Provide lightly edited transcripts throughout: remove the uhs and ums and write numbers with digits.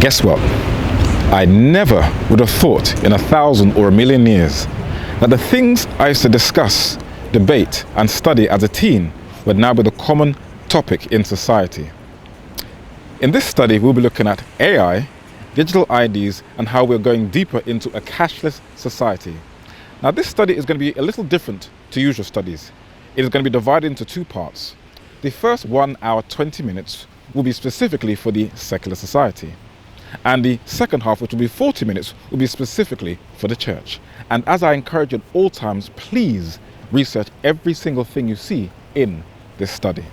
Guess what? I never would have thought in 1,000 or 1,000,000 years that the things I used to discuss, debate and study as a teen would now be the common topic in society. In this study, we'll be looking at AI, digital IDs, and how we're going deeper into a cashless society. Now, this study is going to be a little different to usual studies. It is going to be divided into two parts. The first 1 hour, 20 minutes will be specifically for the secular society. And the second half, which will be 40 minutes, will be specifically for the church. And as I encourage you at all times, please research every single thing you see in this study.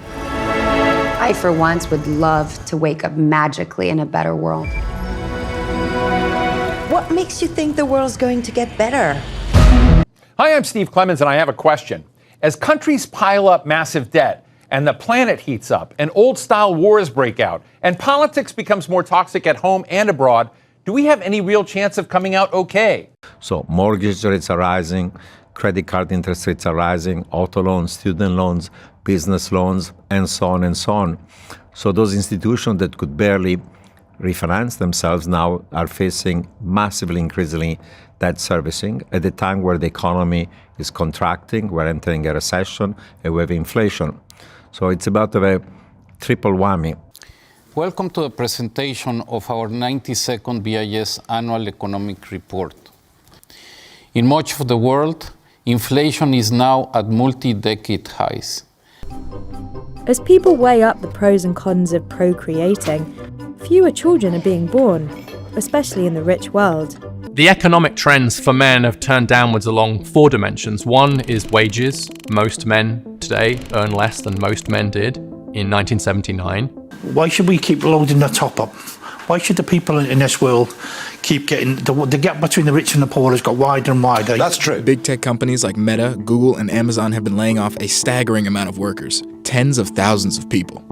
I, for once, would love to wake up magically in a better world. What makes you think the world's going to get better? Hi, I'm Steve Clemens, and I have a question. As countries pile up massive debt, and the planet heats up, and old-style wars break out, and politics becomes more toxic at home and abroad, do we have any real chance of coming out okay? So mortgage rates are rising, credit card interest rates are rising, auto loans, student loans, business loans, and so on and so on. So those institutions that could barely refinance themselves now are facing massively increasingly debt servicing at a time where the economy is contracting, we're entering a recession, and we have inflation. So it's about a triple whammy. Welcome to the presentation of our 92nd BIS Annual Economic Report. In much of the world, inflation is now at multi-decade highs. As people weigh up the pros and cons of procreating, fewer children are being born, especially in the rich world. The economic trends for men have turned downwards along 4 dimensions. One is wages. Most men today earn less than most men did in 1979. Why should we keep loading the top up? Why should the people in this world keep getting... The gap between the rich and the poor has got wider and wider. That's true. Big tech companies like Meta, Google, and Amazon have been laying off a staggering amount of workers. Tens of thousands of people.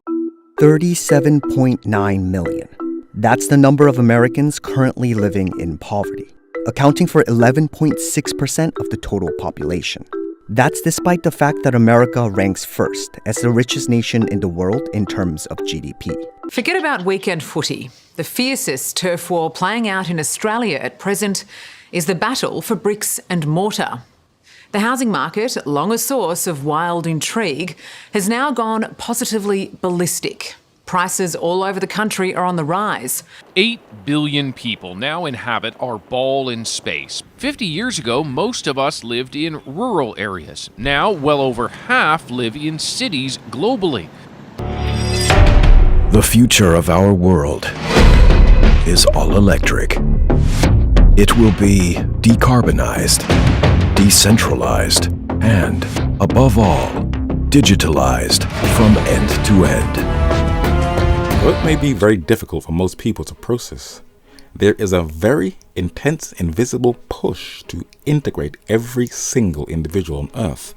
37.9 million. That's the number of Americans currently living in poverty, accounting for 11.6% of the total population. That's despite the fact that America ranks first as the richest nation in the world in terms of GDP. Forget about weekend footy. The fiercest turf war playing out in Australia at present is the battle for bricks and mortar. The housing market, long a source of wild intrigue, has now gone positively ballistic. Prices all over the country are on the rise. 8 billion people now inhabit our ball in space. 50 years ago, most of us lived in rural areas. Now, well over half live in cities globally. The future of our world is all electric. It will be decarbonized, decentralized, and, above all, digitalized from end to end. Though it may be very difficult for most people to process, there is a very intense invisible push to integrate every single individual on Earth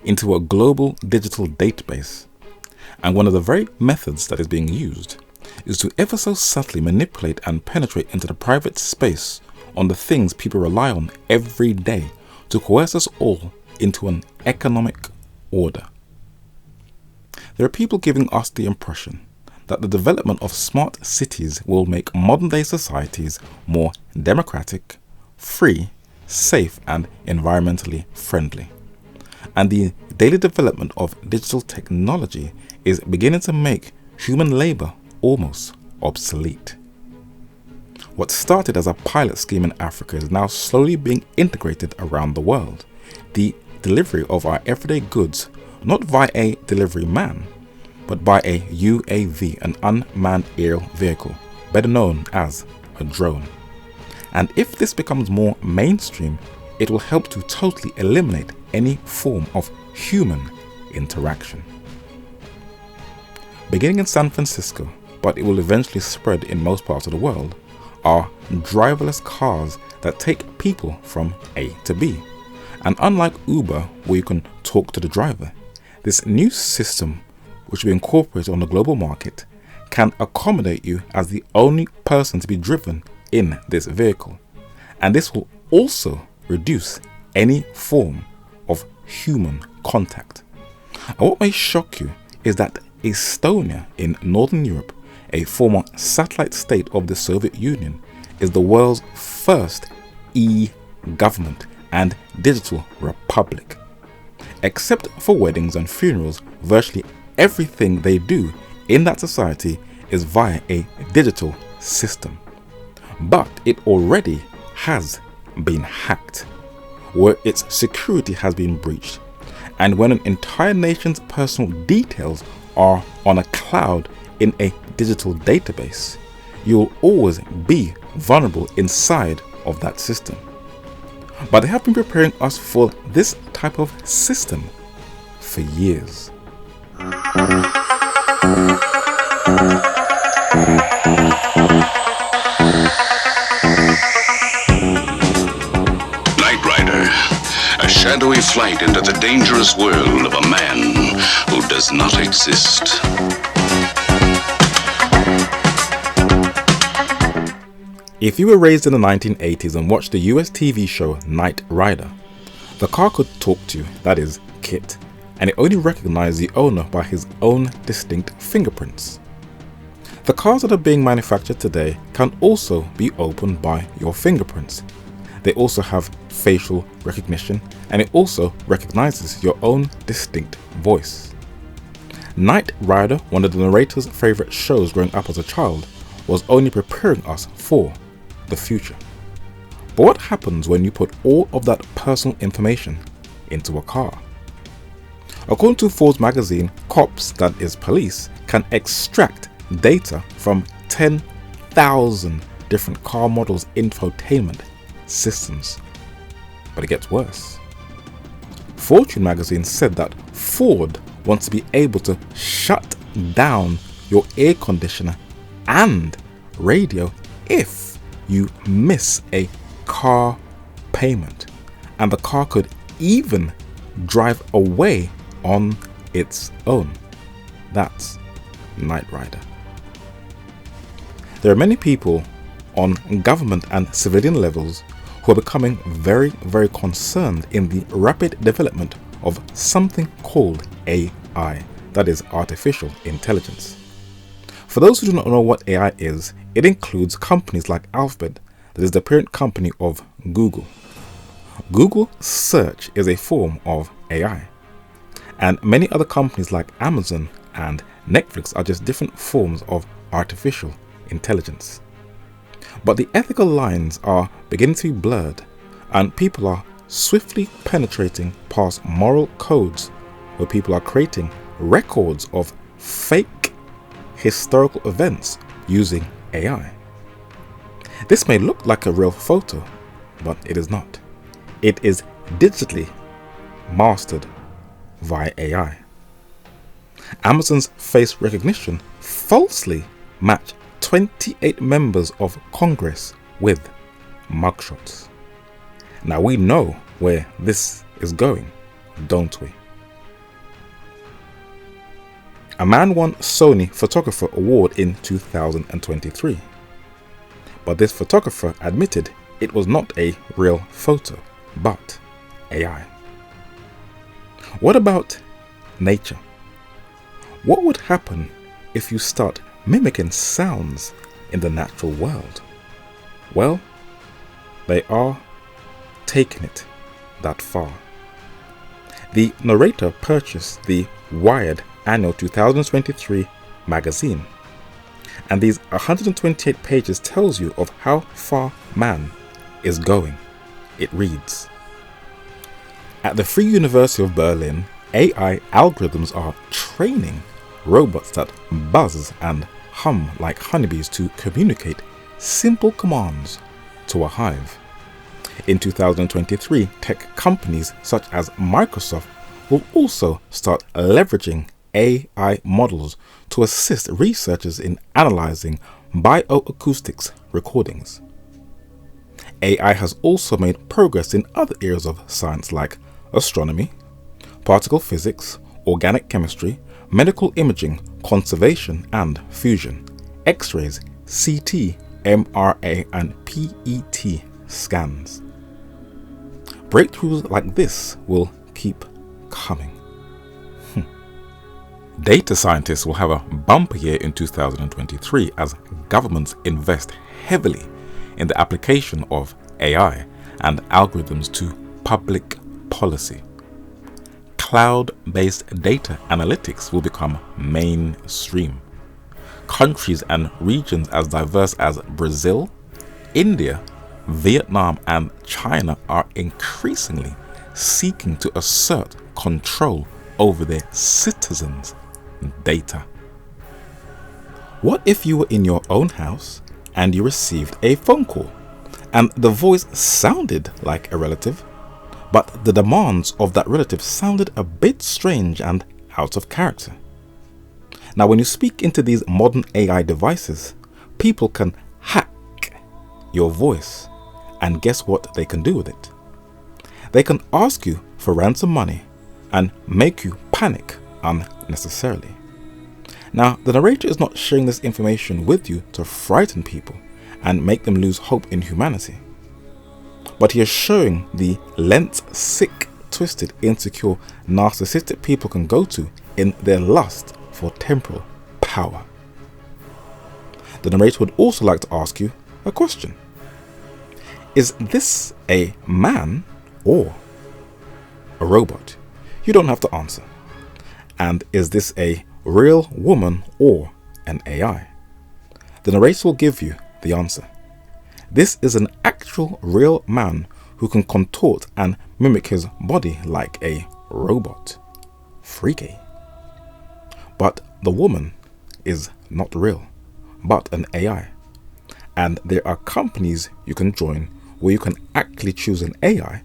into a global digital database. And one of the very methods that is being used is to ever so subtly manipulate and penetrate into the private space on the things people rely on every day to coerce us all into an economic order. There are people giving us the impression that the development of smart cities will make modern-day societies more democratic, free, safe, and environmentally friendly. And the daily development of digital technology is beginning to make human labor almost obsolete. What started as a pilot scheme in Africa is now slowly being integrated around the world. The delivery of our everyday goods, not via a delivery man, but by a UAV, an unmanned aerial vehicle, better known as a drone. And if this becomes more mainstream, it will help to totally eliminate any form of human interaction. Beginning in San Francisco, but it will eventually spread in most parts of the world, are driverless cars that take people from A to B. And unlike Uber, where you can talk to the driver, this new system, which will be incorporated on the global market, can accommodate you as the only person to be driven in this vehicle. And this will also reduce any form of human contact. And what may shock you is that Estonia in Northern Europe a former satellite state of the Soviet Union, is the world's first e-government and digital republic. Except for weddings and funerals, virtually everything they do in that society is via a digital system. But it already has been hacked, where its security has been breached. And when an entire nation's personal details are on a cloud in a digital database, you'll always be vulnerable inside of that system. But they have been preparing us for this type of system for years. A shadowy flight into the dangerous world of a man who does not exist. If you were raised in the 1980s and watched the US TV show Knight Rider, the car could talk to you, that is, KITT, and it only recognized the owner by his own distinct fingerprints. The cars that are being manufactured today can also be opened by your fingerprints. They also have facial recognition, and it also recognizes your own distinct voice. Knight Rider, one of the narrator's favorite shows growing up as a child, was only preparing us for the future. But what happens when you put all of that personal information into a car? According to Forbes magazine, cops, that is police, can extract data from 10,000 different car models' infotainment systems. But it gets worse. Fortune magazine said that Ford wants to be able to shut down your air conditioner and radio if you miss a car payment, and the car could even drive away on its own. That's Knight Rider. There are many people on government and civilian levels who are becoming very, very concerned in the rapid development of something called AI, that is artificial intelligence. For those who do not know what AI is, it includes companies like Alphabet, that is the parent company of Google. Google Search is a form of AI, and many other companies like Amazon and Netflix are just different forms of artificial intelligence. But the ethical lines are beginning to be blurred, and people are swiftly penetrating past moral codes where people are creating records of fake historical events using AI. This may look like a real photo, but it is not. It is digitally mastered via AI. Amazon's face recognition falsely matched 28 members of Congress with mugshots. Now we know where this is going, don't we? A man won Sony Photographer Award in 2023, but this photographer admitted it was not a real photo, but AI. What about nature? What would happen if you start mimicking sounds in the natural world? Well, they are taking it that far. The narrator purchased the Wired Annual 2023 magazine, and these 128 pages tells you of how far man is going. It reads, at the Free University of Berlin, AI algorithms are training robots that buzz and hum like honeybees to communicate simple commands to a hive. In 2023, tech companies such as Microsoft will also start leveraging AI models to assist researchers in analyzing bioacoustics recordings. AI has also made progress in other areas of science like astronomy, particle physics, organic chemistry, medical imaging, conservation and fusion, X-rays, CT, MRA and PET scans. Breakthroughs like this will keep coming. Data scientists will have a bumper year in 2023 as governments invest heavily in the application of AI and algorithms to public policy. Cloud-based data analytics will become mainstream. Countries and regions as diverse as Brazil, India, Vietnam, and China are increasingly seeking to assert control over their citizens' data. What if you were in your own house and you received a phone call and the voice sounded like a relative, but the demands of that relative sounded a bit strange and out of character? Now, when you speak into these modern AI devices, people can hack your voice, and guess what they can do with it? They can ask you for ransom money and make you panic unnecessarily. Now, the narrator is not sharing this information with you to frighten people and make them lose hope in humanity, but he is showing the lengths sick, twisted, insecure, narcissistic people can go to in their lust for temporal power. The narrator would also like to ask you a question. Is this a man or a robot? You don't have to answer. And is this a real woman or an AI? The narrator will give you the answer. This is an actual real man who can contort and mimic his body like a robot. Freaky. But the woman is not real, but an AI. And there are companies you can join where you can actually choose an AI.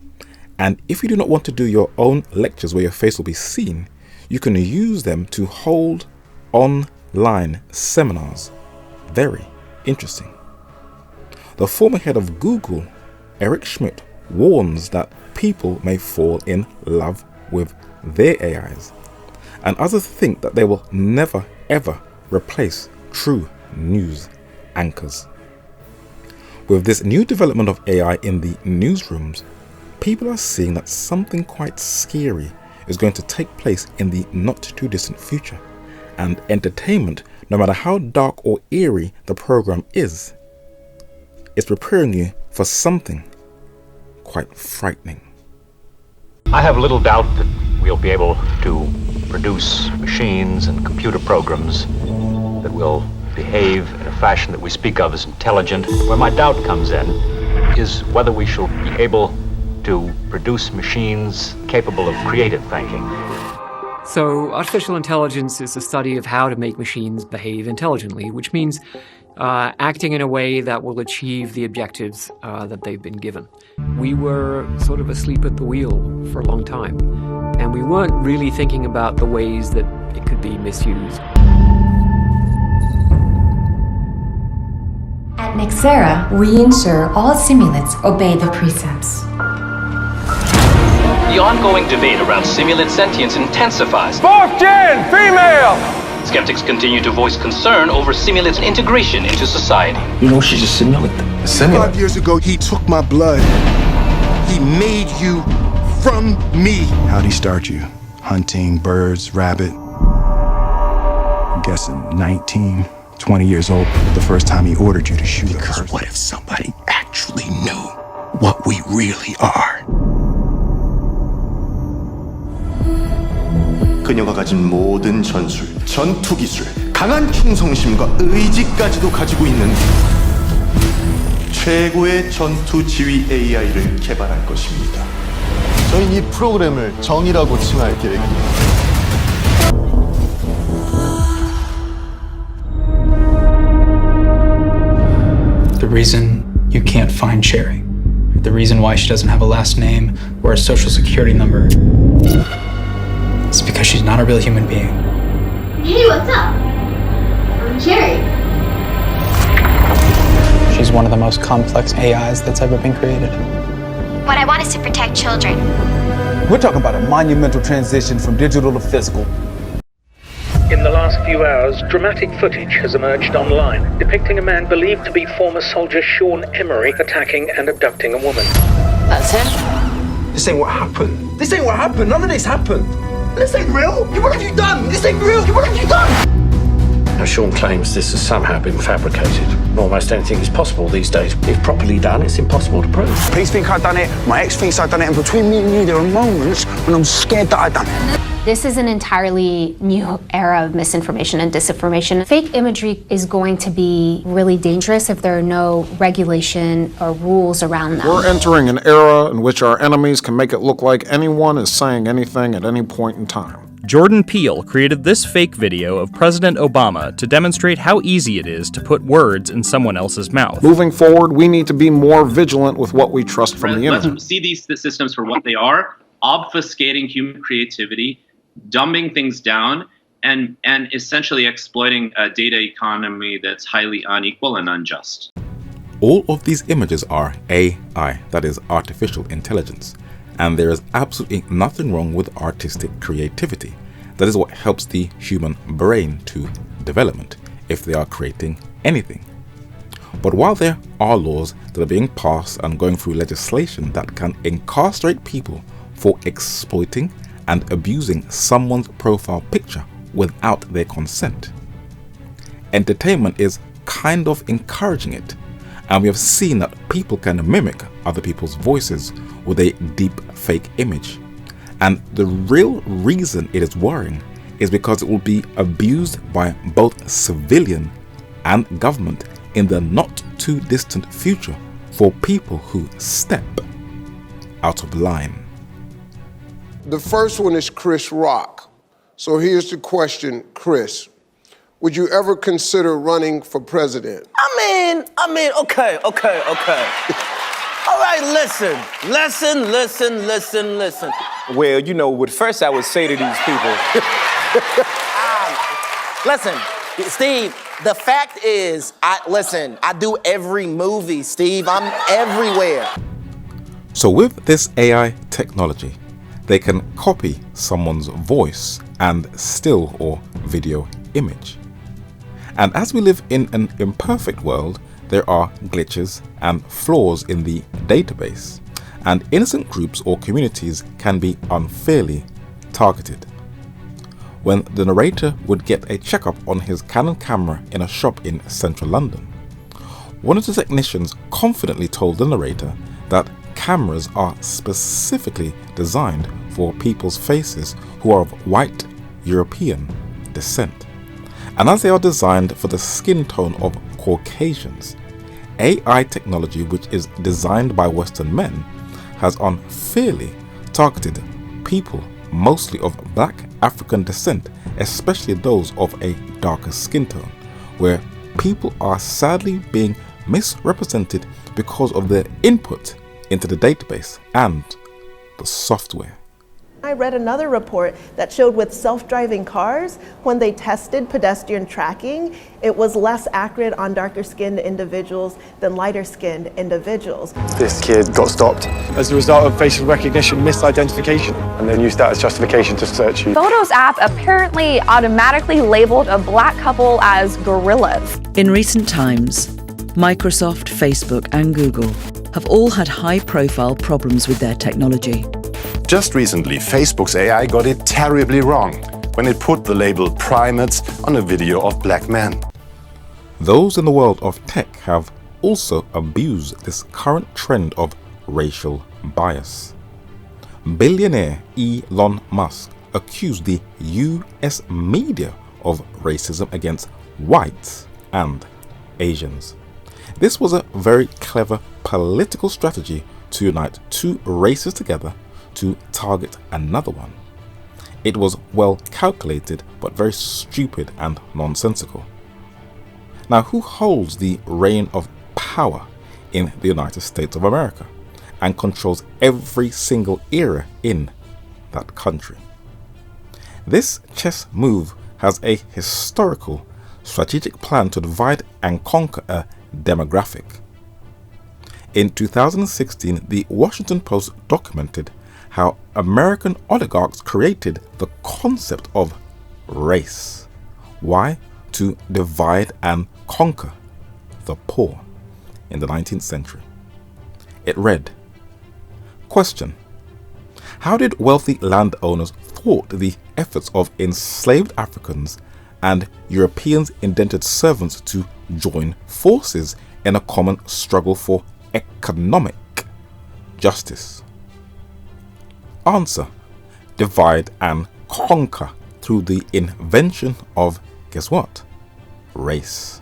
And if you do not want to do your own lectures where your face will be seen, you can use them to hold online seminars. Very interesting. The former head of Google, Eric Schmidt, warns that people may fall in love with their AIs, and others think that they will never ever replace true news anchors. With this new development of AI in the newsrooms, people are seeing that something quite scary is going to take place in the not too distant future, and entertainment, no matter how dark or eerie the program is preparing you for something quite frightening. I have little doubt that we'll be able to produce machines and computer programs that will behave in a fashion that we speak of as intelligent. Where my doubt comes in is whether we shall be able to produce machines capable of creative thinking. So artificial intelligence is the study of how to make machines behave intelligently, which means acting in a way that will achieve the objectives that they've been given. We were sort of asleep at the wheel for a long time, and we weren't really thinking about the ways that it could be misused. At Nexera, we ensure all simulates obey the precepts. The ongoing debate around simulant sentience intensifies. Fourth gen, female! Skeptics continue to voice concern over simulant's integration into society. You know she's a simulant. A simulant? 5 years ago, he took my blood. He made you from me. How'd he start you? Hunting, birds, rabbit? I'm guessing 19, 20 years old, the first time he ordered you to shoot a person. What if somebody actually knew what we really are? 그녀가 가진 모든 전술, 전투 기술, 강한 충성심과 의지까지도 가지고 있는 최고의 전투 지휘 AI를 개발할 것입니다. 저희는 이 프로그램을 정의라고 칭할 계획입니다. The reason you can't find Sherry, the reason why she doesn't have a last name or a social security number, it's because she's not a real human being. Hey, what's up? I'm Sherry. She's one of the most complex AIs that's ever been created. What I want is to protect children. We're talking about a monumental transition from digital to physical. In the last few hours, dramatic footage has emerged online depicting a man believed to be former soldier Sean Emery attacking and abducting a woman. That's him. This ain't what happened. This ain't what happened. None of this happened. This ain't real. What have you done? This ain't real. What have you done? Now, Sean claims this has somehow been fabricated. Almost anything is possible these days. If properly done, it's impossible to prove. Police think I've done it. My ex thinks I've done it. And between me and you, there are moments when I'm scared that I've done it. This is an entirely new era of misinformation and disinformation. Fake imagery is going to be really dangerous if there are no regulation or rules around that. We're entering an era in which our enemies can make it look like anyone is saying anything at any point in time. Jordan Peele created this fake video of President Obama to demonstrate how easy it is to put words in someone else's mouth. Moving forward, we need to be more vigilant with what we trust from the internet. Let's see these systems for what they are, obfuscating human creativity, dumbing things down, and essentially exploiting a data economy that's highly unequal and unjust. All of these images are AI, that is artificial intelligence, and there is absolutely nothing wrong with artistic creativity. That is what helps the human brain to development if they are creating anything. But while there are laws that are being passed and going through legislation that can incarcerate people for exploiting and abusing someone's profile picture without their consent, entertainment is kind of encouraging it, and we have seen that people can mimic other people's voices with a deep fake image. And the real reason it is worrying is because it will be abused by both civilian and government in the not too distant future for people who step out of line. The first one is Chris Rock. So here's the question, Chris. Would you ever consider running for president? I mean, okay. All right, listen. Well, you know, what first I would say to these people. Listen, Steve, the fact is, I do every movie, Steve. I'm everywhere. So with this AI technology, they can copy someone's voice and still or video image. And as we live in an imperfect world, there are glitches and flaws in the database, and innocent groups or communities can be unfairly targeted. When the narrator would get a checkup on his Canon camera in a shop in central London, one of the technicians confidently told the narrator that cameras are specifically designed for people's faces who are of white European descent. And as they are designed for the skin tone of Caucasians, AI technology, which is designed by Western men, has unfairly targeted people mostly of black African descent, especially those of a darker skin tone, where people are sadly being misrepresented because of their input into the database and the software. I read another report that showed with self-driving cars, when they tested pedestrian tracking, it was less accurate on darker-skinned individuals than lighter-skinned individuals. This kid got stopped as a result of facial recognition misidentification, and then used that as justification to search you. Photos app apparently automatically labeled a black couple as gorillas. In recent times, Microsoft, Facebook, and Google have all had high-profile problems with their technology. Just recently, Facebook's AI got it terribly wrong when it put the label primates on a video of black men. Those in the world of tech have also abused this current trend of racial bias. Billionaire Elon Musk accused the US media of racism against whites and Asians. This was a very clever political strategy to unite two races together to target another one. It was well calculated but very stupid and nonsensical. Now, who holds the reign of power in the United States of America and controls every single era in that country? This chess move has a historical strategic plan to divide and conquer a demographic. In 2016, the Washington Post documented how American oligarchs created the concept of race. Why? To divide and conquer the poor in the 19th century. It read, question: How did wealthy landowners thwart the efforts of enslaved Africans and Europeans' indentured servants to join forces in a common struggle for economic justice? Answer: divide and conquer through the invention of, guess what? Race.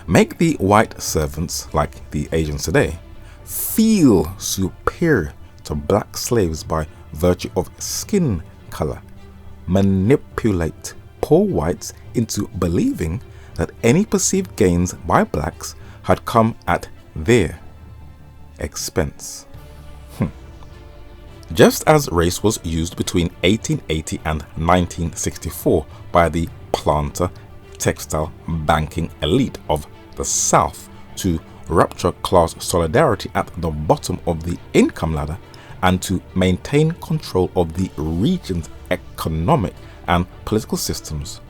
Make the white servants, like the Asians today, feel superior to black slaves by virtue of skin color. Manipulate poor whites into believing that any perceived gains by blacks had come at their expense. Just as race was used between 1880 and 1964 by the planter, textile, banking elite of the South to rupture class solidarity at the bottom of the income ladder and to maintain control of the region's economic and political systems,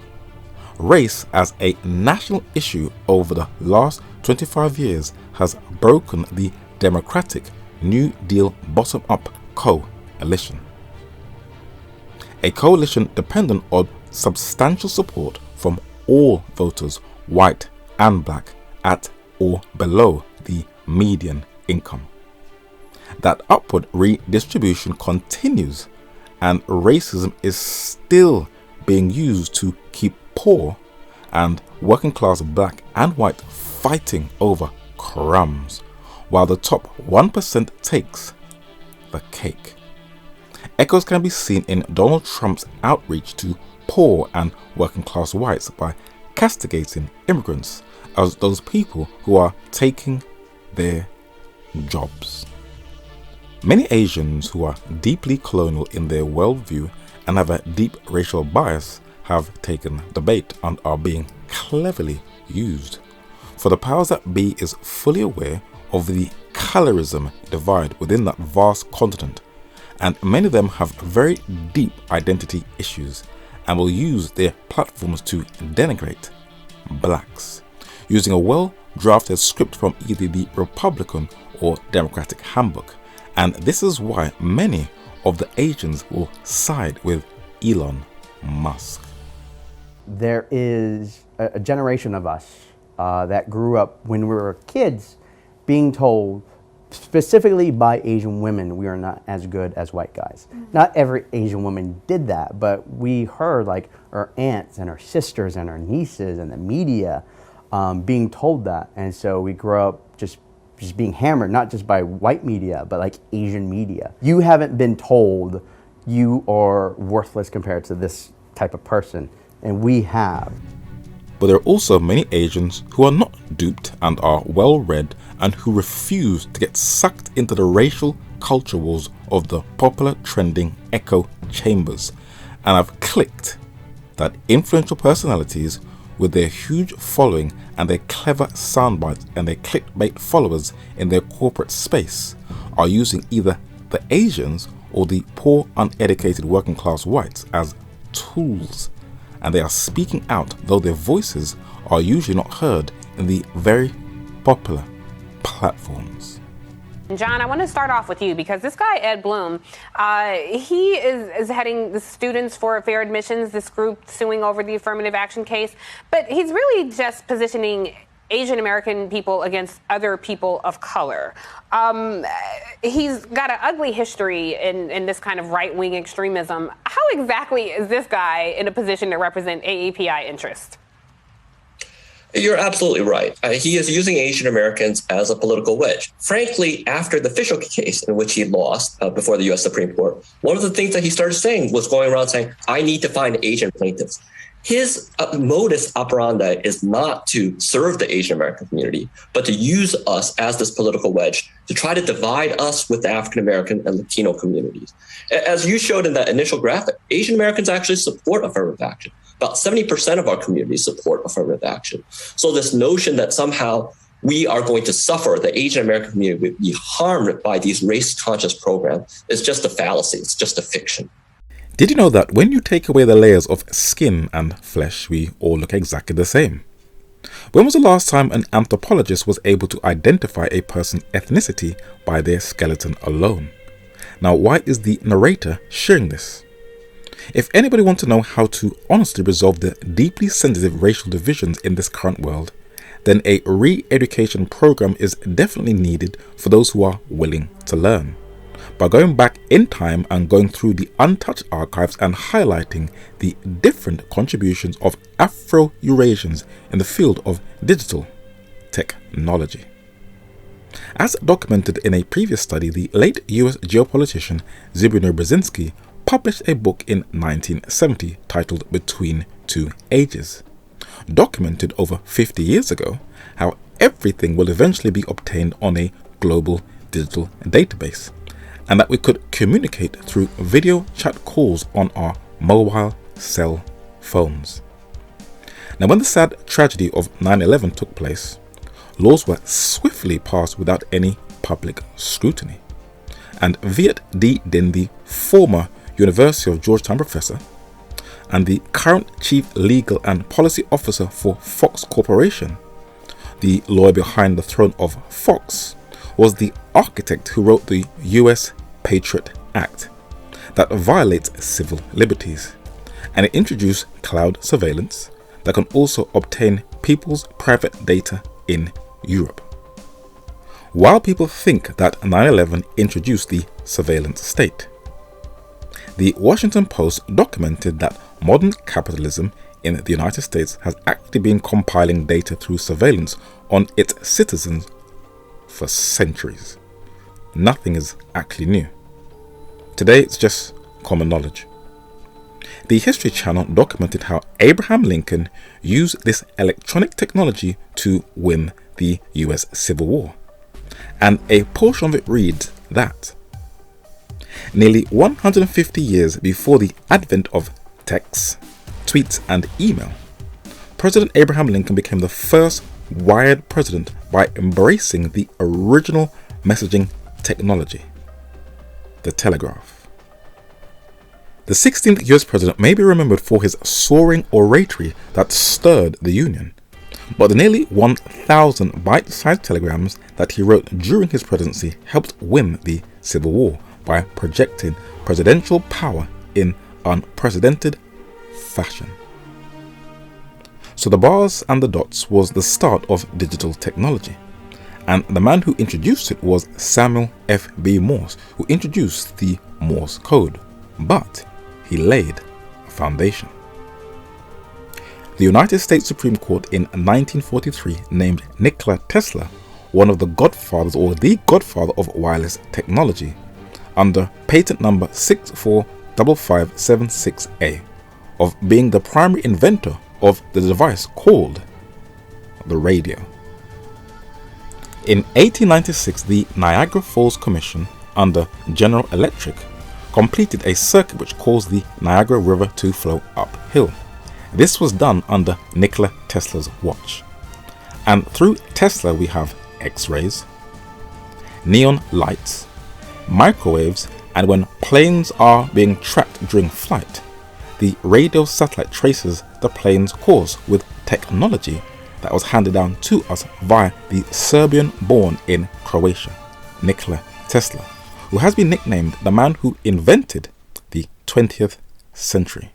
race as a national issue over the last 25 years has broken the democratic New Deal bottom-up coalition. A coalition dependent on substantial support from all voters, white and black, at or below the median income. That upward redistribution continues, and racism is still being used to keep poor and working class black and white fighting over crumbs, while the top 1% takes the cake. Echoes can be seen in Donald Trump's outreach to poor and working class whites by castigating immigrants as those people who are taking their jobs. Many Asians who are deeply colonial in their worldview and have a deep racial bias have taken the bait and are being cleverly used. For the powers that be is fully aware of the colorism divide within that vast continent, and many of them have very deep identity issues and will use their platforms to denigrate blacks, using a well-drafted script from either the Republican or Democratic handbook. And this is why many of the Asians will side with Elon Musk. There is a generation of us that grew up when we were kids being told, specifically by Asian women, we are not as good as white guys. Not every Asian woman did that, but we heard like our aunts and our sisters and our nieces and the media being told that. And so we grew up just being hammered, not just by white media, but like Asian media. You haven't been told you are worthless compared to this type of person, and we have. But there are also many Asians who are not duped and are well-read and who refuse to get sucked into the racial culture wars of the popular trending echo chambers, and have clicked that influential personalities with their huge following and their clever soundbites and their clickbait followers in their corporate space are using either the Asians or the poor uneducated working class whites as tools, and they are speaking out though their voices are usually not heard in the very popular platforms. John, I want to start off with you because this guy, Ed Bloom, he is heading the Students for Fair Admissions, this group suing over the affirmative action case, but he's really just positioning Asian American people against other people of color. He's got an ugly history in this kind of right-wing extremism. How exactly is this guy in a position to represent AAPI interests? You're absolutely right. He is using Asian Americans as a political wedge. Frankly, after the Fisher case in which he lost before the U.S. Supreme Court, one of the things that he started saying was going around saying, I need to find Asian plaintiffs. His modus operandi is not to serve the Asian American community, but to use us as this political wedge to try to divide us with the African American and Latino communities. As you showed in that initial graphic, Asian Americans actually support affirmative action. About 70% of our community support affirmative action. So this notion that somehow we are going to suffer, the Asian American community will be harmed by these race-conscious programs is just a fallacy. It's just a fiction. Did you know that when you take away the layers of skin and flesh, we all look exactly the same? When was the last time an anthropologist was able to identify a person's ethnicity by their skeleton alone? Now, why is the narrator sharing this? If anybody wants to know how to honestly resolve the deeply sensitive racial divisions in this current world, then a re-education program is definitely needed for those who are willing to learn. By going back in time and going through the untouched archives and highlighting the different contributions of Afro-Eurasians in the field of digital technology. As documented in a previous study, the late US geopolitician Zbigniew Brzezinski published a book in 1970 titled Between Two Ages, documented over 50 years ago how everything will eventually be obtained on a global digital database, and that we could communicate through video chat calls on our mobile cell phones. Now, when the sad tragedy of 9/11 took place, laws were swiftly passed without any public scrutiny, and Viet D. Din, the former University of Georgetown professor and the current chief legal and policy officer for Fox Corporation, the lawyer behind the throne of Fox, was the architect who wrote the US Patriot Act that violates civil liberties, and it introduced cloud surveillance that can also obtain people's private data in Europe. While people think that 9/11 introduced the surveillance state, the Washington Post documented that modern capitalism in the United States has actually been compiling data through surveillance on its citizens for centuries. Nothing is actually new. Today it's just common knowledge. The History Channel documented how Abraham Lincoln used this electronic technology to win the US Civil War, and a portion of it reads that nearly 150 years before the advent of texts, tweets, and email, President Abraham Lincoln became the first wired president by embracing the original messaging technology, the telegraph. The 16th US president may be remembered for his soaring oratory that stirred the Union, but the nearly 1,000 bite-sized telegrams that he wrote during his presidency helped win the Civil War by projecting presidential power in unprecedented fashion. So the bars and the dots was the start of digital technology, and the man who introduced it was Samuel F.B. Morse, who introduced the Morse code, but he laid a foundation. The United States Supreme Court in 1943 named Nikola Tesla one of the godfathers or the godfather of wireless technology under patent number 645576A of being the primary inventor of the device called the radio. In 1896, the Niagara Falls Commission under General Electric completed a circuit which caused the Niagara River to flow uphill. This was done under Nikola Tesla's watch. And through Tesla we have X-rays, neon lights, microwaves, and when planes are being tracked during flight, the radio satellite traces the plane's course with technology that was handed down to us via the Serbian born in Croatia, Nikola Tesla, who has been nicknamed the man who invented the 20th century.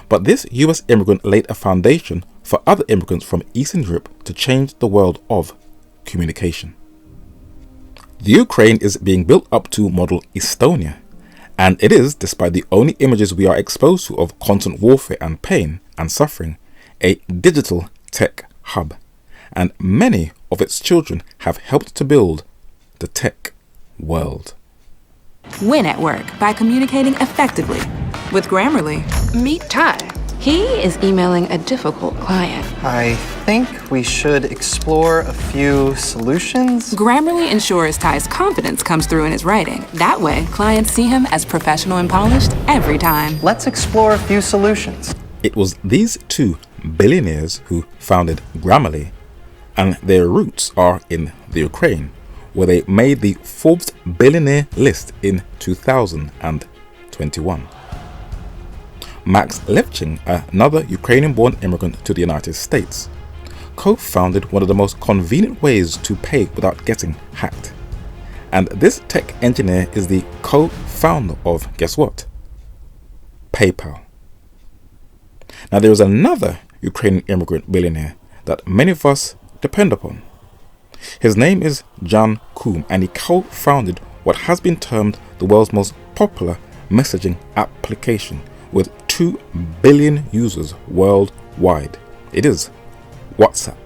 But this US immigrant laid a foundation for other immigrants from Eastern Europe to change the world of communication. The Ukraine is being built up to model Estonia, and it is, despite the only images we are exposed to of constant warfare and pain and suffering, a digital tech hub, and many of its children have helped to build the tech world. Win at work by communicating effectively. With Grammarly, meet Ty. He is emailing a difficult client. I think we should explore a few solutions. Grammarly ensures Ty's confidence comes through in his writing. That way, clients see him as professional and polished every time. Let's explore a few solutions. It was these two billionaires who founded Grammarly, and their roots are in the Ukraine, where they made the Forbes billionaire list in 2021. Max Levchin, another Ukrainian-born immigrant to the United States, co-founded one of the most convenient ways to pay without getting hacked. And this tech engineer is the co-founder of, guess what? PayPal. Now there is another Ukrainian immigrant billionaire that many of us depend upon. His name is Jan Koum, and he co-founded what has been termed the world's most popular messaging application with 2 billion users worldwide. It is WhatsApp.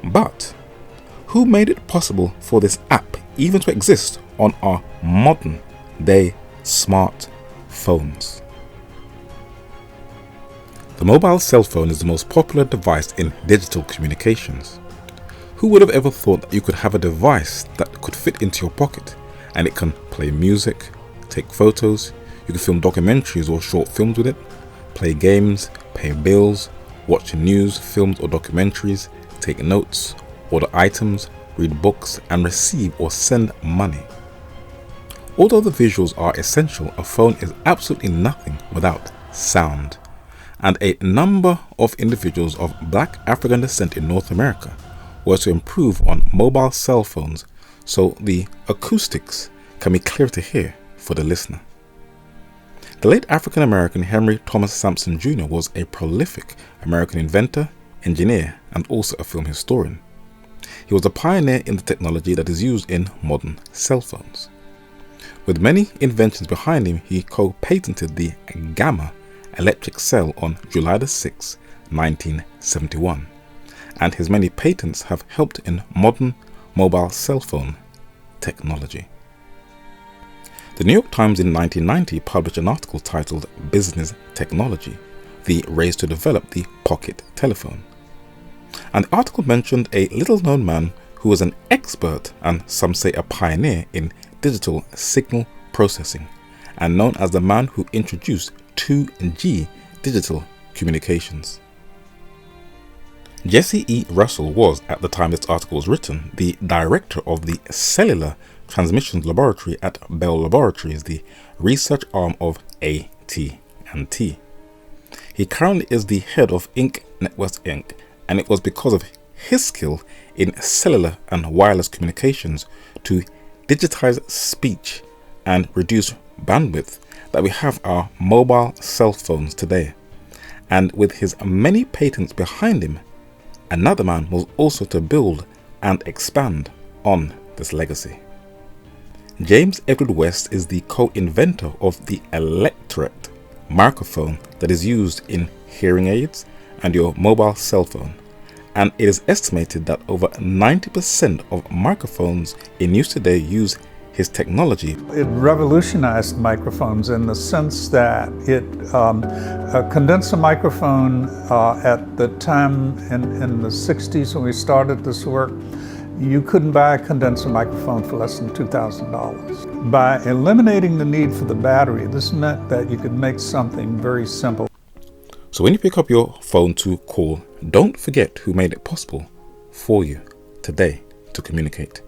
But who made it possible for this app even to exist on our modern day smartphones? The mobile cell phone is the most popular device in digital communications. Who would have ever thought that you could have a device that could fit into your pocket and it can play music, take photos, you can film documentaries or short films with it, play games, pay bills, watch news, films or documentaries, take notes, order items, read books, and receive or send money. Although the visuals are essential, a phone is absolutely nothing without sound. And a number of individuals of Black African descent in North America were to improve on mobile cell phones so the acoustics can be clear to hear for the listener. The late African American Henry Thomas Sampson Jr. was a prolific American inventor, engineer, and also a film historian. He was a pioneer in the technology that is used in modern cell phones. With many inventions behind him, he co-patented the gamma electric cell on July 6, 1971, and his many patents have helped in modern mobile cell phone technology. The New York Times in 1990 published an article titled Business Technology, the race to develop the pocket telephone. And the article mentioned a little-known man who was an expert and some say a pioneer in digital signal processing, and known as the man who introduced 2G digital communications. Jesse E. Russell was, at the time this article was written, the director of the Cellular Transmissions Laboratory at Bell Laboratories, the research arm of AT&T. He currently is the head of Inc. Networks Inc., and it was because of his skill in cellular and wireless communications to digitize speech and reduce bandwidth that we have our mobile cell phones today. And with his many patents behind him, another man was also to build and expand on this legacy. James Edward West is the co-inventor of the electret microphone that is used in hearing aids and your mobile cell phone, and it is estimated that over 90% of microphones in use today use his technology. It revolutionized microphones in the sense that it condensed a microphone at the time in the 60s when we started this work. You couldn't buy a condenser microphone for less than $2,000. By eliminating the need for the battery, this meant that you could make something very simple. So when you pick up your phone to call, don't forget who made it possible for you today to communicate.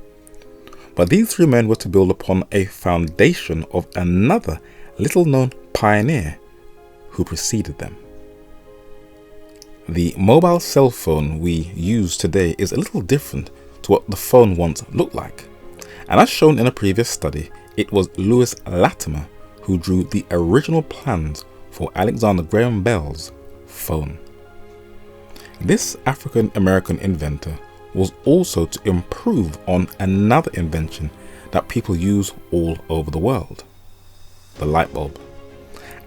But these 3 men were to build upon a foundation of another little-known pioneer who preceded them. The mobile cell phone we use today is a little different to what the phone once looked like. And as shown in a previous study, it was Lewis Latimer who drew the original plans for Alexander Graham Bell's phone. This African-American inventor was also to improve on another invention that people use all over the world, the light bulb.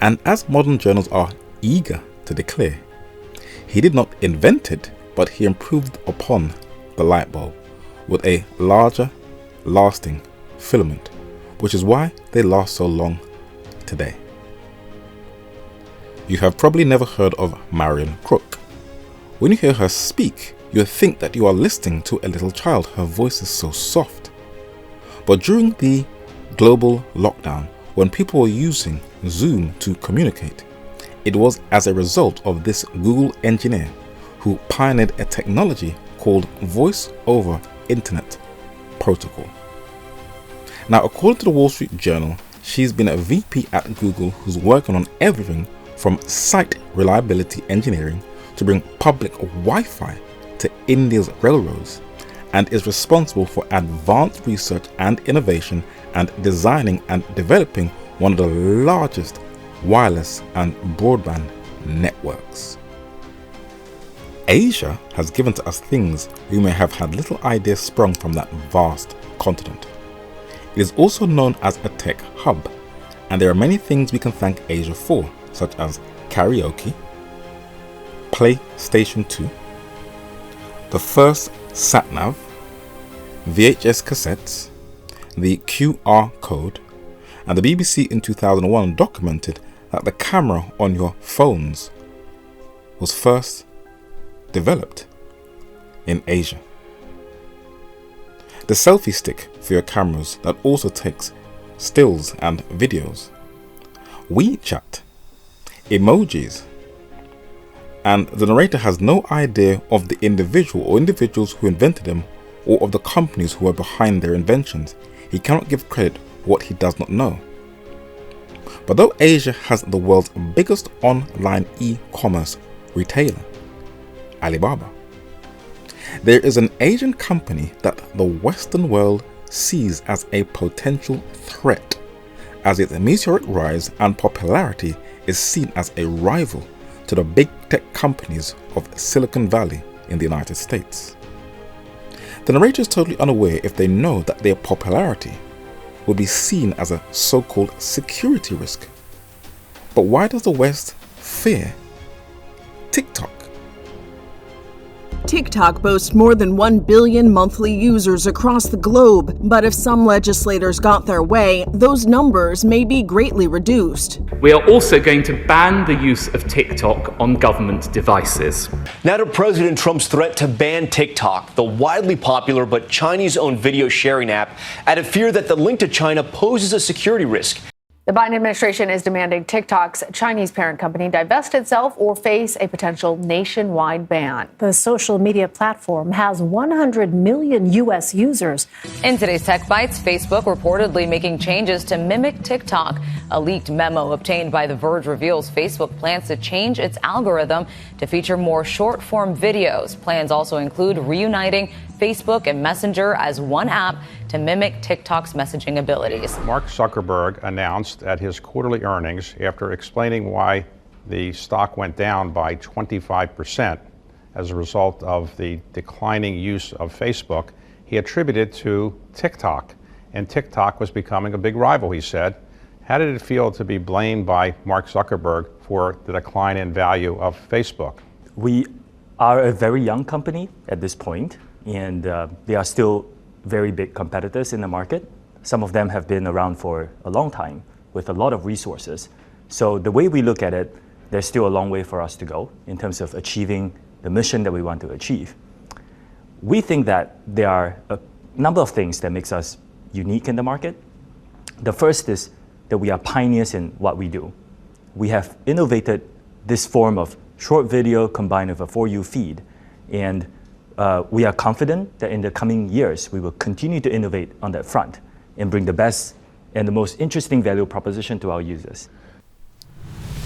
And as modern journals are eager to declare, he did not invent it, but he improved upon the light bulb with a larger lasting filament, which is why they last so long today. You have probably never heard of Marion Crook. When you hear her speak, you think that you are listening to a little child. Her voice is so soft. But during the global lockdown, when people were using Zoom to communicate, it was as a result of this Google engineer who pioneered a technology called Voice over Internet Protocol. Now, according to the Wall Street Journal, she's been a VP at Google who's working on everything from site reliability engineering to bring public Wi-Fi to India's railroads, and is responsible for advanced research and innovation and designing and developing one of the largest wireless and broadband networks. Asia has given to us things we may have had little idea sprung from that vast continent. It is also known as a tech hub, and there are many things we can thank Asia for, such as karaoke, PlayStation 2, the first sat-nav, VHS cassettes, the QR code, and the BBC in 2001 documented that the camera on your phones was first developed in Asia. The selfie stick for your cameras that also takes stills and videos, WeChat, emojis, and the narrator has no idea of the individual or individuals who invented them or of the companies who are behind their inventions. He cannot give credit for what he does not know. But though Asia has the world's biggest online e-commerce retailer, Alibaba, there is an Asian company that the Western world sees as a potential threat, as its meteoric rise and popularity is seen as a rival to the big tech companies of Silicon Valley in the United States. The narrator is totally unaware if they know that their popularity will be seen as a so-called security risk. But why does the West fear TikTok? TikTok boasts more than 1 billion monthly users across the globe, but if some legislators got their way, those numbers may be greatly reduced. We are also going to ban the use of TikTok on government devices. Now to President Trump's threat to ban TikTok, the widely popular but Chinese-owned video sharing app, added fear that the link to China poses a security risk. The Biden administration is demanding TikTok's Chinese parent company divest itself or face a potential nationwide ban. The social media platform has 100 million U.S. users. In today's Tech Bites, Facebook reportedly making changes to mimic TikTok. A leaked memo obtained by The Verge reveals Facebook plans to change its algorithm to feature more short-form videos. Plans also include reuniting Facebook and Messenger as one app to mimic TikTok's messaging abilities. Mark Zuckerberg announced at his quarterly earnings, after explaining why the stock went down by 25% as a result of the declining use of Facebook, he attributed to TikTok. And TikTok was becoming a big rival, he said. How did it feel to be blamed by Mark Zuckerberg for the decline in value of Facebook? We are a very young company at this point, and they are still very big competitors in the market. Some of them have been around for a long time with a lot of resources. So the way we look at it, there's still a long way for us to go in terms of achieving the mission that we want to achieve. We think that there are a number of things that makes us unique in the market. The first is that we are pioneers in what we do. We have innovated this form of short video combined with a For You feed, and we are confident that in the coming years, we will continue to innovate on that front and bring the best and the most interesting value proposition to our users.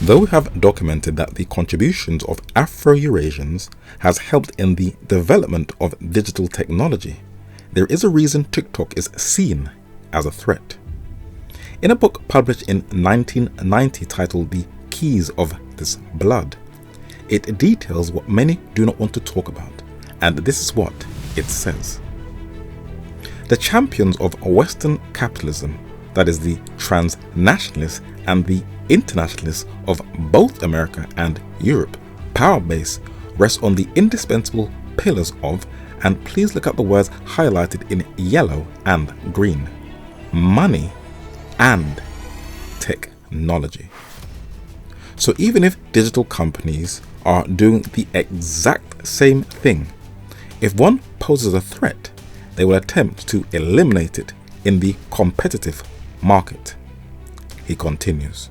Though we have documented that the contributions of Afro-Eurasians has helped in the development of digital technology, there is a reason TikTok is seen as a threat. In a book published in 1990 titled The Keys of This Blood, it details what many do not want to talk about. And this is what it says. The champions of Western capitalism, that is the transnationalists and the internationalists of both America and Europe, power base rests on the indispensable pillars of, and please look at the words highlighted in yellow and green, money and technology. So even if digital companies are doing the exact same thing, if one poses a threat, they will attempt to eliminate it in the competitive market. He continues.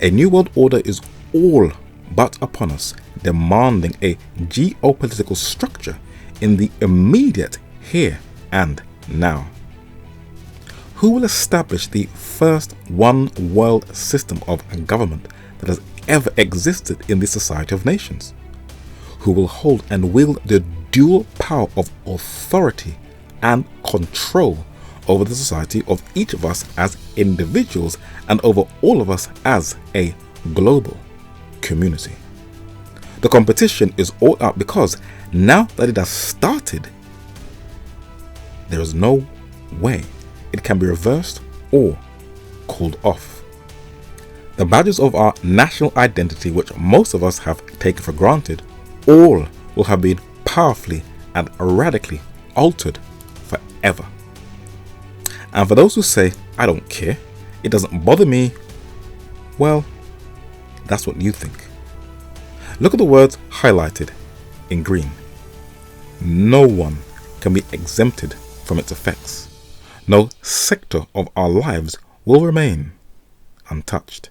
A new world order is all but upon us, demanding a geopolitical structure in the immediate here and now. Who will establish the first one world system of government that has ever existed in the Society of Nations? who will hold and wield the dual power of authority and control over the society of each of us as individuals and over all of us as a global community. The competition is all out because now that it has started, there is no way it can be reversed or called off. The badges of our national identity, which most of us have taken for granted, all will have been powerfully and radically altered forever. And for those who say, I don't care, it doesn't bother me, well, that's what you think. Look at the words highlighted in green. No one can be exempted from its effects. No sector of our lives will remain untouched.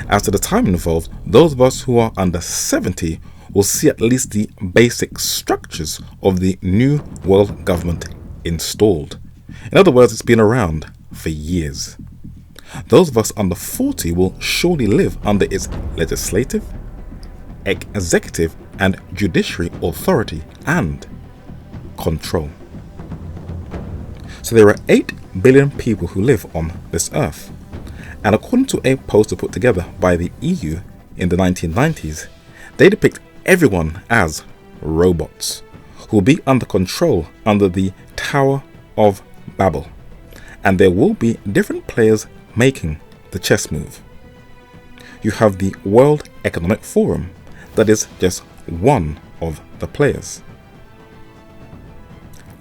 As to the time involved, those of us who are under 70 will see at least the basic structures of the new world government installed. In other words, it's been around for years. Those of us under 40 will surely live under its legislative, executive and judiciary authority and control. So there are 8 billion people who live on this earth. And according to a poster put together by the EU in the 1990s, they depict everyone as robots who will be under control under the Tower of Babel. And there will be different players making the chess move. You have the World Economic Forum, that is just one of the players.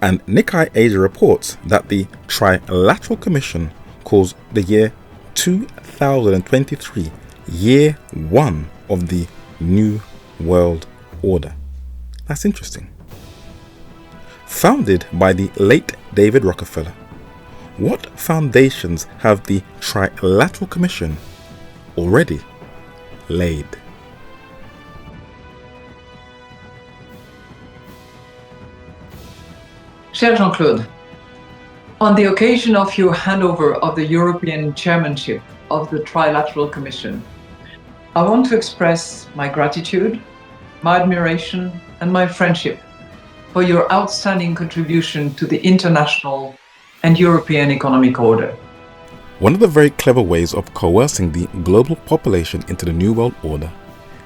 And Nikkei Asia reports that the Trilateral Commission calls the year 2023 year one of the New World Order. That's interesting. Founded by the late David Rockefeller, what foundations have the Trilateral Commission already laid? Cher Jean-Claude, on the occasion of your handover of the European chairmanship of the Trilateral Commission, I want to express my gratitude, my admiration, and my friendship for your outstanding contribution to the international and European economic order. One of the very clever ways of coercing the global population into the New World Order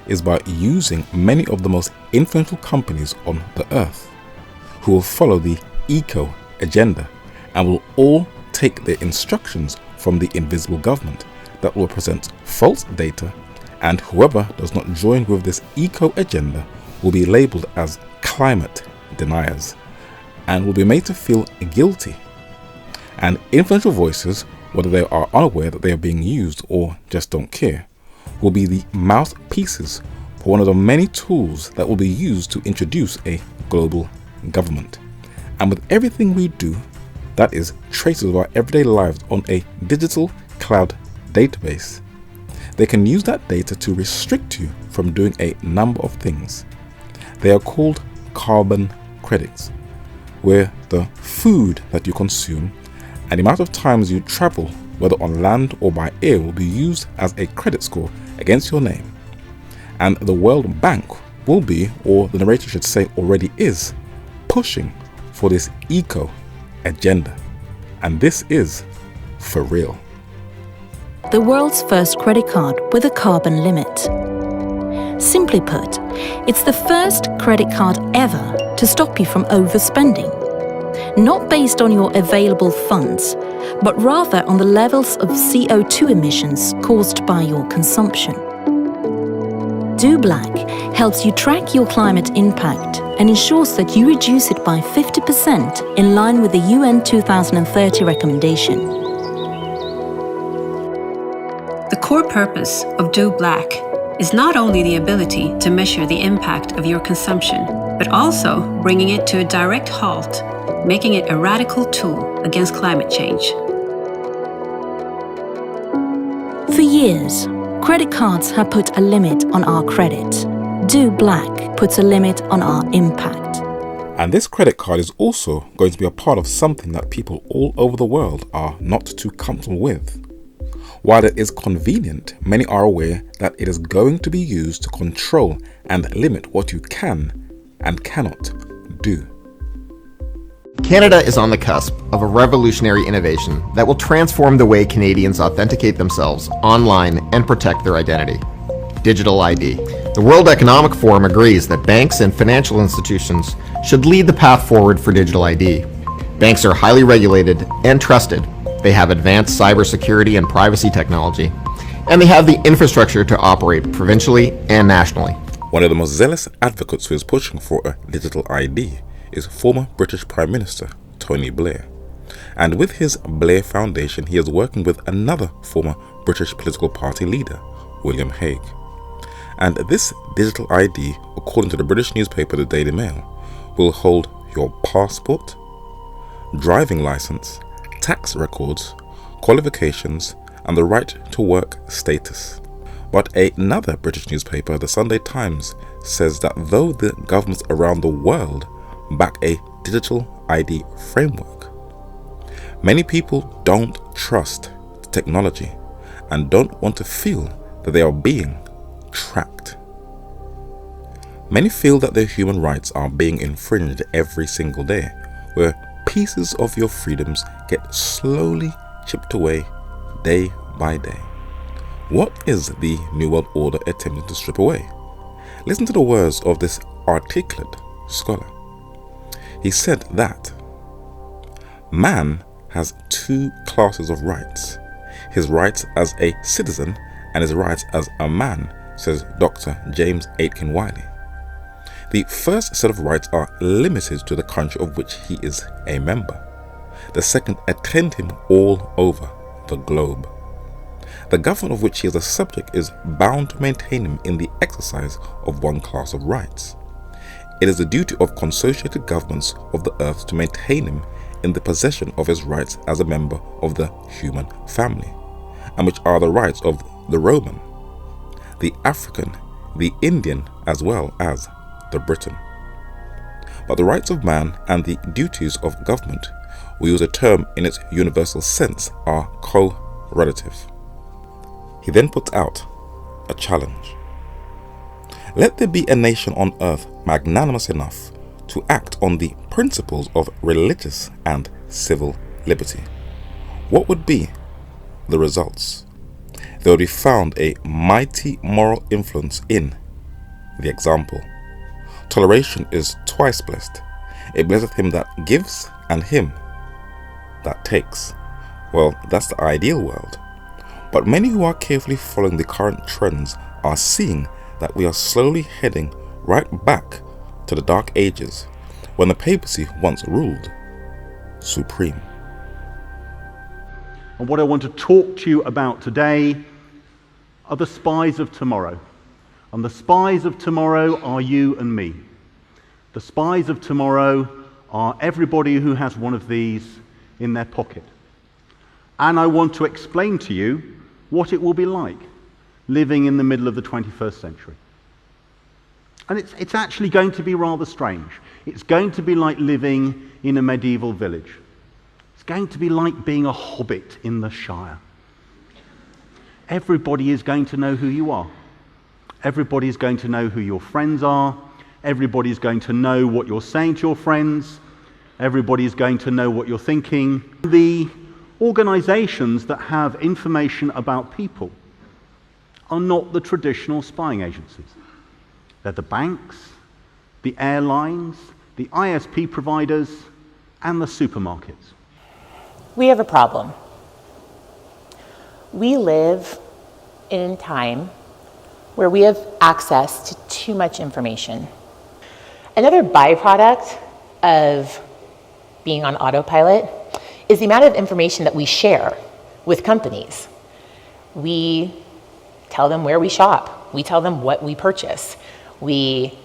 is by using many of the most influential companies on the earth, who will follow the eco agenda and will all take their instructions from the invisible government that will present false data, and whoever does not join with this eco agenda will be labeled as climate deniers and will be made to feel guilty. And influential voices, whether they are unaware that they are being used or just don't care, will be the mouthpieces for one of the many tools that will be used to introduce a global government. And with everything we do, that is traces of our everyday lives on a digital cloud database, they can use that data to restrict you from doing a number of things. They are called carbon credits, where the food that you consume and the amount of times you travel, whether on land or by air, will be used as a credit score against your name. And the World Bank will be, or the narrator should say already is, pushing for this eco agenda. And this is for real. The world's first credit card with a carbon limit. Simply put, it's the first credit card ever to stop you from overspending. Not based on your available funds, but rather on the levels of CO2 emissions caused by your consumption. Do Black helps you track your climate impact and ensures that you reduce it by 50% in line with the UN 2030 recommendation. The core purpose of Do Black is not only the ability to measure the impact of your consumption, but also bringing it to a direct halt, making it a radical tool against climate change. For years, credit cards have put a limit on our credit. Do Black puts a limit on our impact. And this credit card is also going to be a part of something that people all over the world are not too comfortable with. While it is convenient, many are aware that it is going to be used to control and limit what you can and cannot do. Canada is on the cusp of a revolutionary innovation that will transform the way Canadians authenticate themselves online and protect their identity. Digital ID. The World Economic Forum agrees that banks and financial institutions should lead the path forward for digital ID. Banks are highly regulated and trusted. They have advanced cybersecurity and privacy technology, and they have the infrastructure to operate provincially and nationally. One of the most zealous advocates who is pushing for a digital ID is former British Prime Minister Tony Blair. And with his Blair Foundation, he is working with another former British political party leader, William Hague. And this digital ID, according to the British newspaper The Daily Mail, will hold your passport, driving license, tax records, qualifications, and the right to work status. But another British newspaper, the Sunday Times, says that though the governments around the world back a digital ID framework, many people don't trust technology and don't want to feel that they are being tracked. Many feel that their human rights are being infringed every single day, where pieces of your freedoms get slowly chipped away day by day. What is the New World Order attempting to strip away? Listen to the words of this articulate scholar. He said that man has two classes of rights: his rights as a citizen and his rights as a man, says Dr. James Aitken Wiley. The first set of rights are limited to the country of which he is a member. The second attend him all over the globe. The government of which he is a subject is bound to maintain him in the exercise of one class of rights. It is the duty of consociated governments of the earth to maintain him in the possession of his rights as a member of the human family, and which are the rights of the Roman, the African, the Indian, as well as the Briton. But the rights of man and the duties of government, we use a term in its universal sense, are co-relative. He then puts out a challenge. Let there be a nation on earth magnanimous enough to act on the principles of religious and civil liberty. What would be the results? There would be found a mighty moral influence in the example. Toleration is twice blessed. It blesseth him that gives and him that takes. Well, that's the ideal world. But many who are carefully following the current trends are seeing that we are slowly heading right back to the Dark Ages, when the papacy once ruled supreme. And what I want to talk to you about today are the spies of tomorrow. And the spies of tomorrow are you and me. The spies of tomorrow are everybody who has one of these in their pocket. And I want to explain to you what it will be like living in the middle of the 21st century. And it's actually going to be rather strange. It's going to be like living in a medieval village. It's going to be like being a hobbit in the Shire. Everybody is going to know who you are. Everybody is going to know who your friends are. Everybody is going to know what you're saying to your friends. Everybody is going to know what you're thinking. The organizations that have information about people are not the traditional spying agencies. They're the banks, the airlines, the ISP providers, and the supermarkets. We have a problem. We live in a time where we have access to too much information. Another byproduct of being on autopilot is the amount of information that we share with companies. We tell them where we shop. We tell them what we purchase. We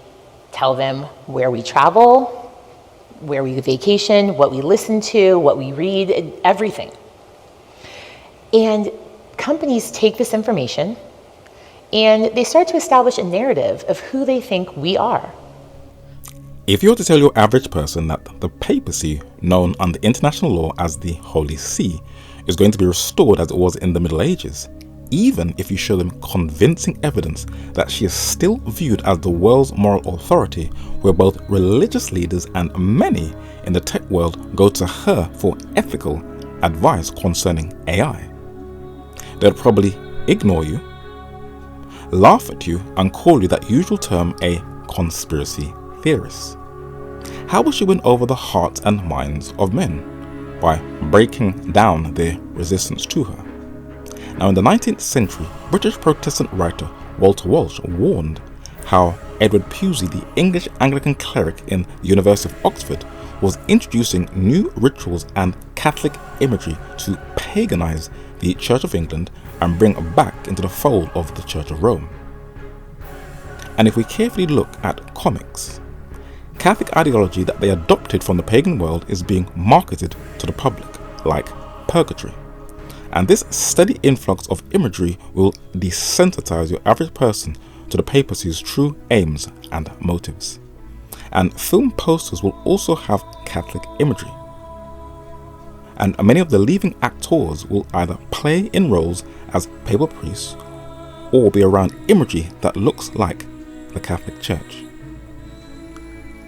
tell them where we travel, where we vacation, what we listen to, what we read, everything. And companies take this information and they start to establish a narrative of who they think we are. If you were to tell your average person that the papacy, known under international law as the Holy See, is going to be restored as it was in the Middle Ages, even if you show them convincing evidence that she is still viewed as the world's moral authority, where both religious leaders and many in the tech world go to her for ethical advice concerning AI. They'll probably ignore you, laugh at you, and call you that usual term a conspiracy theorist. How will she win over the hearts and minds of men? By breaking down their resistance to her. Now, in the 19th century, British Protestant writer Walter Walsh warned how Edward Pusey, the English Anglican cleric in the University of Oxford, was introducing new rituals and Catholic imagery to paganize the Church of England and bring back into the fold of the Church of Rome. And if we carefully look at comics, Catholic ideology that they adopted from the pagan world is being marketed to the public, like purgatory. And this steady influx of imagery will desensitize your average person to the papacy's true aims and motives. And film posters will also have Catholic imagery. And many of the leading actors will either play in roles as papal priests or be around imagery that looks like the Catholic Church.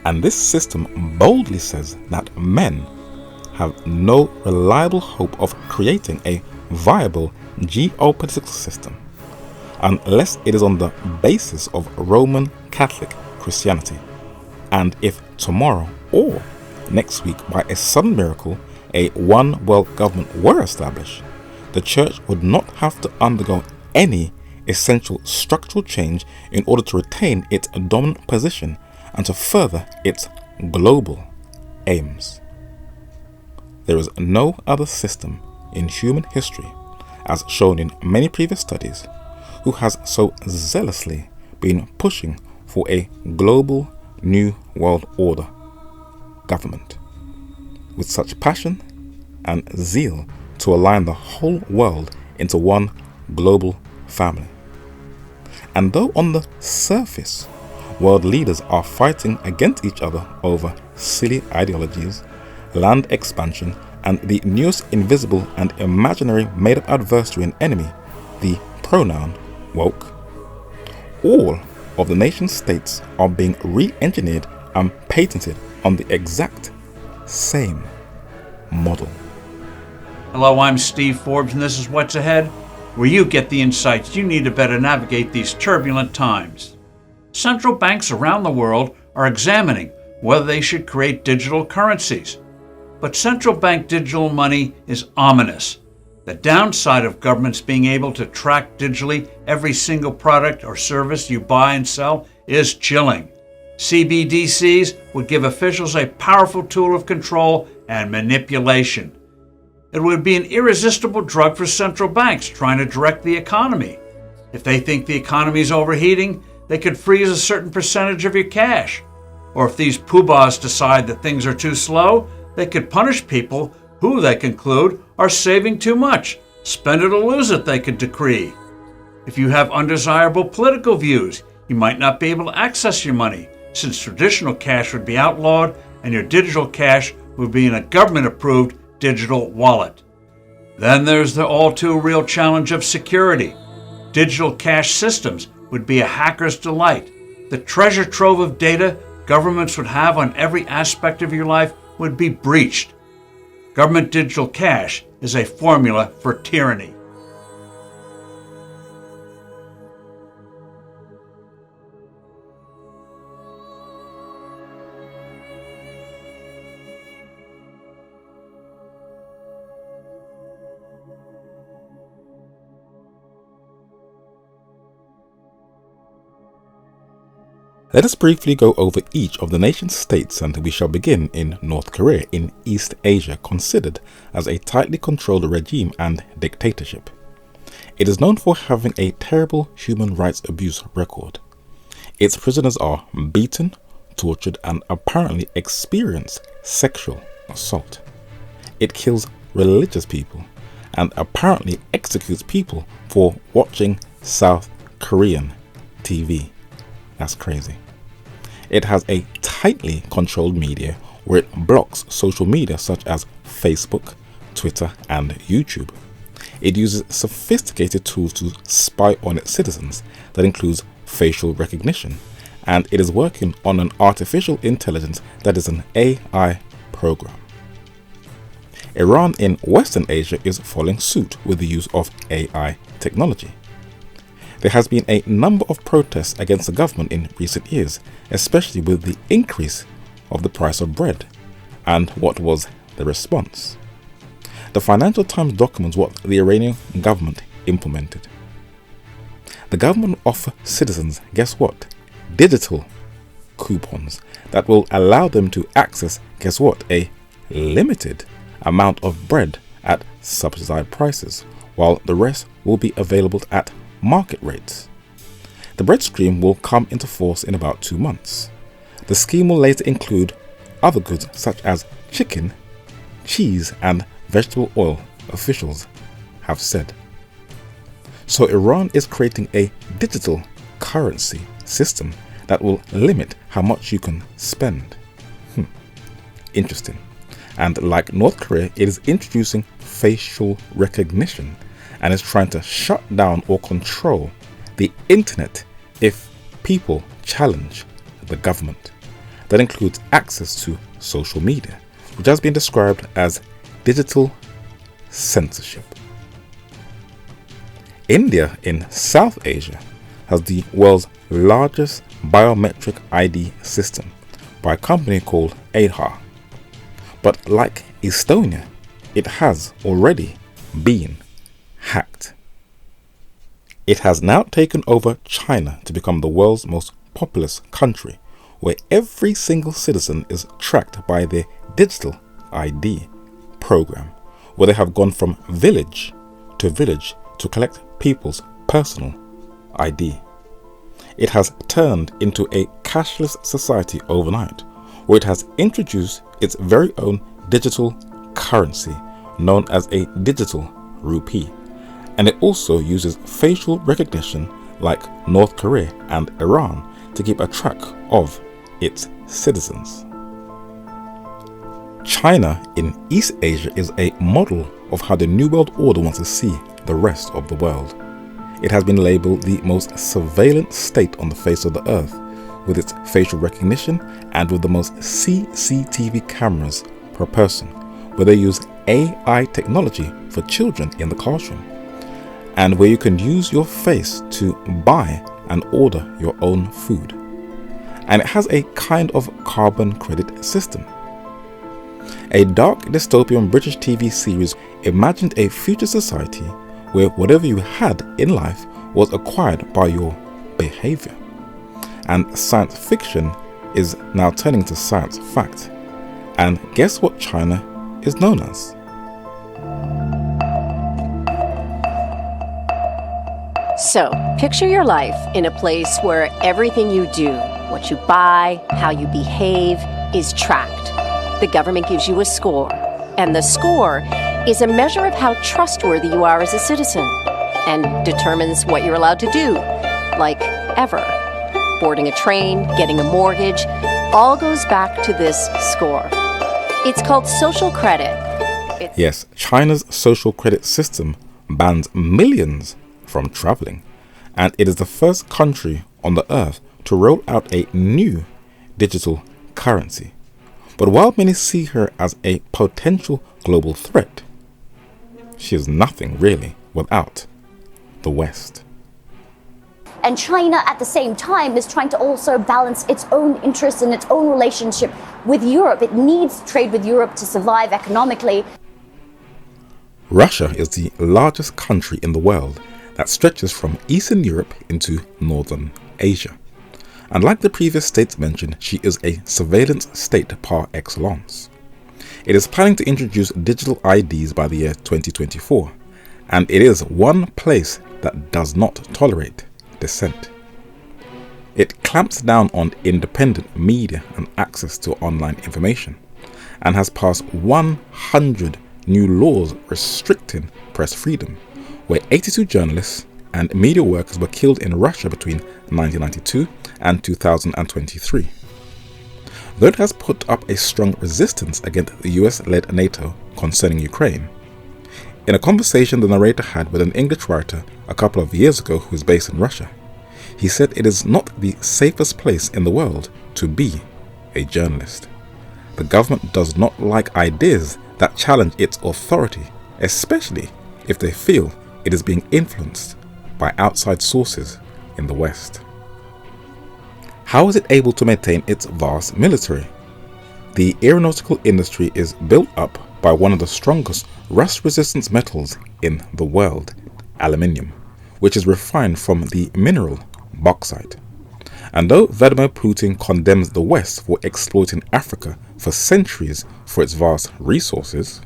And this system boldly says that men have no reliable hope of creating a viable geopolitical system unless it is on the basis of Roman Catholic Christianity. And if tomorrow or next week, by a sudden miracle, a one world government were established, the church would not have to undergo any essential structural change in order to retain its dominant position and to further its global aims. There is no other system in human history, as shown in many previous studies, who has so zealously been pushing for a global new world order government, with such passion and zeal to align the whole world into one global family. And though on the surface, world leaders are fighting against each other over silly ideologies, land expansion, and the newest invisible and imaginary made-up adversary and enemy, the pronoun woke, all of the nation states are being re-engineered and patented on the exact same model. Hello, I'm Steve Forbes, and this is What's Ahead, where you get the insights you need to better navigate these turbulent times. Central banks around the world are examining whether they should create digital currencies. But central bank digital money is ominous. The downside of governments being able to track digitally every single product or service you buy and sell is chilling. CBDCs would give officials a powerful tool of control and manipulation. It would be an irresistible drug for central banks trying to direct the economy. If they think the economy is overheating, they could freeze a certain percentage of your cash. Or if these poobahs decide that things are too slow, they could punish people who they conclude are saving too much. Spend it or lose it, they could decree. If you have undesirable political views, you might not be able to access your money, since traditional cash would be outlawed and your digital cash would be in a government-approved digital wallet. Then there's the all-too-real challenge of security. Digital cash systems would be a hacker's delight. The treasure trove of data governments would have on every aspect of your life would be breached. Government digital cash is a formula for tyranny. Let us briefly go over each of the nation states, and we shall begin in North Korea in East Asia, considered as a tightly controlled regime and dictatorship. It is known for having a terrible human rights abuse record. Its prisoners are beaten, tortured, and apparently experience sexual assault. It kills religious people and apparently executes people for watching South Korean TV. That's crazy. It has a tightly controlled media where it blocks social media such as Facebook, Twitter and YouTube. It uses sophisticated tools to spy on its citizens that includes facial recognition, and it is working on an artificial intelligence that is an AI program. Iran in Western Asia is following suit with the use of AI technology. There has been a number of protests against the government in recent years, especially with the increase of the price of bread. And what was the response? The Financial Times documents what the Iranian government implemented. The government offers citizens, guess what? Digital coupons that will allow them to access, guess what? A limited amount of bread at subsidized prices, while the rest will be available at market rates. The bread scheme will come into force in about 2 months. The scheme will later include other goods such as chicken, cheese and vegetable oil, officials have said. So Iran is creating a digital currency system that will limit how much you can spend. Interesting. And like North Korea, it is introducing facial recognition and is trying to shut down or control the internet if people challenge the government. That includes access to social media, which has been described as digital censorship. India in South Asia has the world's largest biometric ID system by a company called A.I.s. But like Estonia, it has already been hacked. It has now taken over China to become the world's most populous country, where every single citizen is tracked by their digital ID program, where they have gone from village to collect people's personal ID. It has turned into a cashless society overnight, where it has introduced its very own digital currency known as a digital rupee, and it also uses facial recognition like North Korea and Iran to keep a track of its citizens. China in East Asia is a model of how the New World Order wants to see the rest of the world. It has been labeled the most surveillance state on the face of the earth, with its facial recognition and with the most CCTV cameras per person, where they use AI technology for children in the classroom, and where you can use your face to buy and order your own food. And it has a kind of carbon credit system. A dark dystopian British TV series imagined a future society where whatever you had in life was acquired by your behavior. And science fiction is now turning to science fact. And guess what China is known as? So, picture your life in a place where everything you do, what you buy, how you behave, is tracked. The government gives you a score, and the score is a measure of how trustworthy you are as a citizen and determines what you're allowed to do, like ever. Boarding a train, getting a mortgage, all goes back to this score. It's called social credit. Yes, China's social credit system bans millions from traveling, and it is the first country on the earth to roll out a new digital currency. But while many see her as a potential global threat, she is nothing really without the West. And China, at the same time, is trying to also balance its own interests and its own relationship with Europe. It needs trade with Europe to survive economically. Russia is the largest country in the world that stretches from Eastern Europe into Northern Asia. And like the previous states mentioned, she is a surveillance state par excellence. It is planning to introduce digital IDs by the year 2024, and it is one place that does not tolerate dissent. It clamps down on independent media and access to online information, and has passed 100 new laws restricting press freedom, where 82 journalists and media workers were killed in Russia between 1992 and 2023. Though it has put up a strong resistance against the US-led NATO concerning Ukraine, In a conversation the narrator had with an English writer a couple of years ago who is based in Russia, he said it is not the safest place in the world to be a journalist. The government does not like ideas that challenge its authority, especially if they feel it is being influenced by outside sources in the West. How is it able to maintain its vast military? The aeronautical industry is built up by one of the strongest rust-resistant metals in the world, aluminium, which is refined from the mineral bauxite. And though Vladimir Putin condemns the West for exploiting Africa for centuries for its vast resources,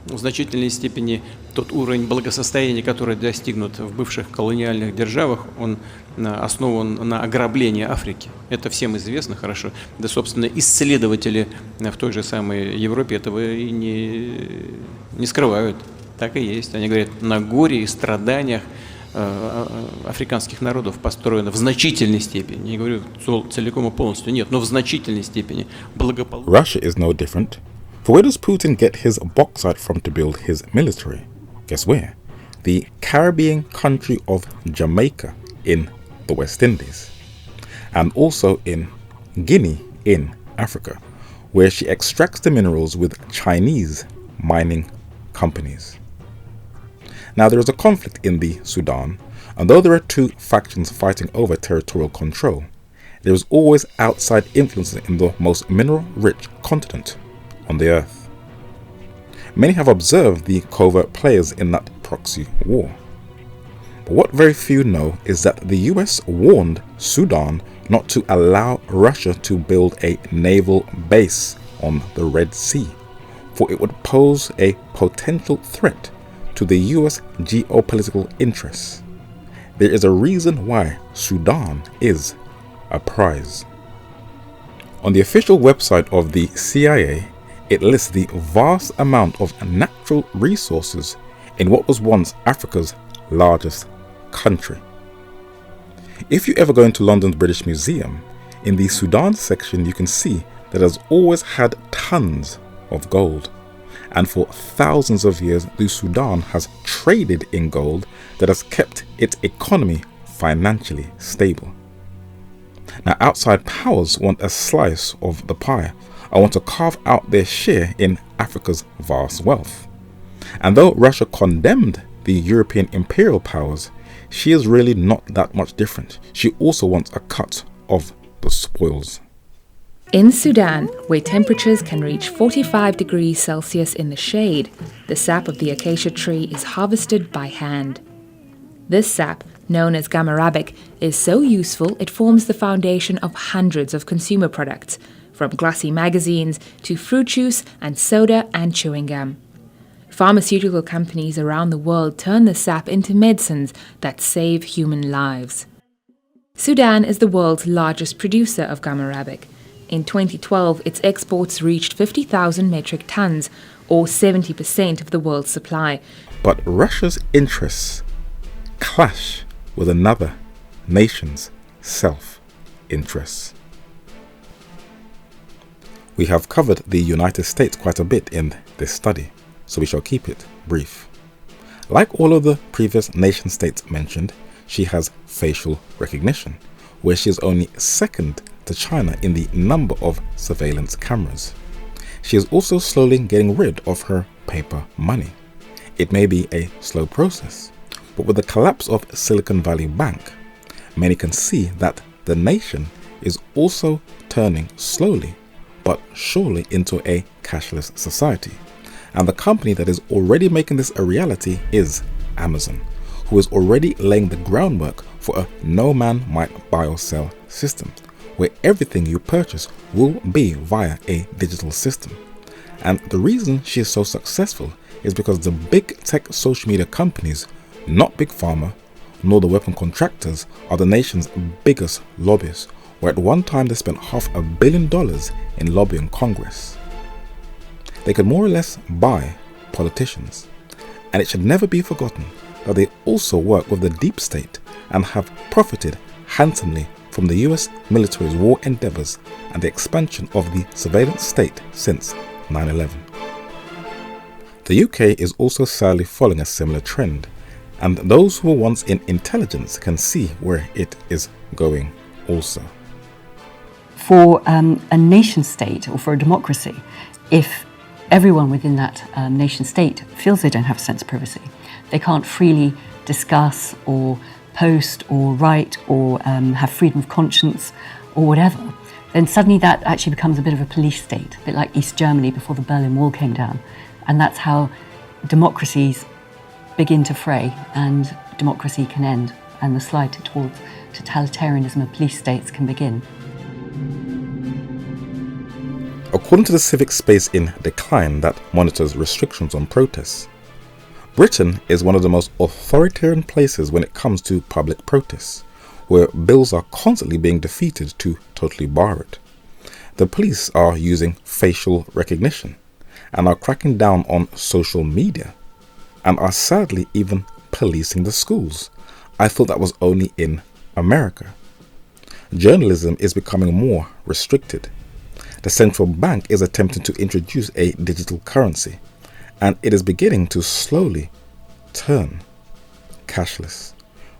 в значительной степени тот уровень благосостояния, который достигнут в бывших колониальных державах, он основан на ограблении Африки. Это всем известно хорошо. Да, собственно, исследователи в той же самой Европе этого и не скрывают. Так и есть. Они говорят, на горе и страданиях африканских народов построено в значительной степени. Не говорю целиком и полностью, нет, но в значительной степени благополучие. Russia is no different. For where does Putin get his bauxite from to build his military? Guess where? The Caribbean country of Jamaica in the West Indies. And also in Guinea in Africa, where she extracts the minerals with Chinese mining companies. Now there is a conflict in the Sudan, and though there are two factions fighting over territorial control, there is always outside influences in the most mineral-rich continent on the earth. Many have observed the covert players in that proxy war. But what very few know is that the US warned Sudan not to allow Russia to build a naval base on the Red Sea, for it would pose a potential threat to the US geopolitical interests. There is a reason why Sudan is a prize. On the official website of the CIA, it lists the vast amount of natural resources in what was once Africa's largest country. If you ever go into London's British Museum, in the Sudan section you can see that it has always had tons of gold. And for thousands of years, the Sudan has traded in gold that has kept its economy financially stable. Now, outside powers want a slice of the pie and want to carve out their share in Africa's vast wealth. And though Russia condemned the European imperial powers, she is really not that much different. She also wants a cut of the spoils. In Sudan, where temperatures can reach 45 degrees Celsius in the shade, the sap of the acacia tree is harvested by hand. This sap, known as gum arabic, is so useful it forms the foundation of hundreds of consumer products, from glossy magazines to fruit juice and soda and chewing gum. Pharmaceutical companies around the world turn the sap into medicines that save human lives. Sudan is the world's largest producer of gum arabic. In 2012, its exports reached 50,000 metric tons, or 70% of the world's supply. But Russia's interests clash with another nation's self-interests. We have covered the United States quite a bit in this study, so we shall keep it brief. Like all of the previous nation states mentioned, she has facial recognition, where she is only second to China in the number of surveillance cameras. She is also slowly getting rid of her paper money. It may be a slow process, but with the collapse of Silicon Valley Bank, many can see that the nation is also turning slowly but surely into a cashless society. And the company that is already making this a reality is Amazon, who is already laying the groundwork for a no man might buy or sell system, where everything you purchase will be via a digital system. And the reason she is so successful is because the big tech social media companies, not Big Pharma, nor the weapon contractors, are the nation's biggest lobbyists, where at one time they spent $500 million in lobbying Congress. They could more or less buy politicians, and it should never be forgotten that they also work with the deep state and have profited handsomely from the US military's war endeavors and the expansion of the surveillance state since 9/11. The UK is also sadly following a similar trend, and those who were once in intelligence can see where it is going also. For a nation state or for a democracy, if everyone within that nation state feels they don't have a sense of privacy, they can't freely discuss or post or write or have freedom of conscience or whatever, then suddenly that actually becomes a bit of a police state, a bit like East Germany before the Berlin Wall came down. And that's how democracies begin to fray and democracy can end and the slide towards totalitarianism of police states can begin. According to the Civic Space in Decline that monitors restrictions on protests, Britain is one of the most authoritarian places when it comes to public protests, where bills are constantly being defeated to totally bar it. The police are using facial recognition and are cracking down on social media and are sadly even policing the schools. I thought that was only in America. Journalism is becoming more restricted. The central bank is attempting to introduce a digital currency, and it is beginning to slowly turn cashless,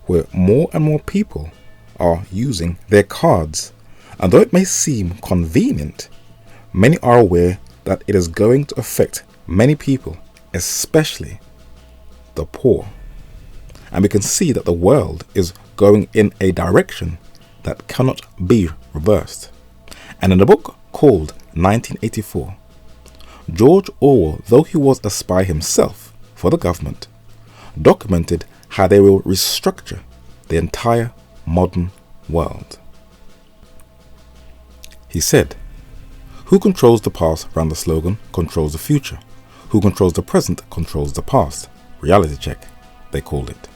where more and more people are using their cards. And though it may seem convenient, many are aware that it is going to affect many people, especially the poor. And we can see that the world is going in a direction that cannot be reversed. And in a book called 1984, George Orwell, though he was a spy himself for the government, documented how they will restructure the entire modern world. He said, "Who controls the past ran the slogan, controls the future. Who controls the present controls the past. Reality check, they called it."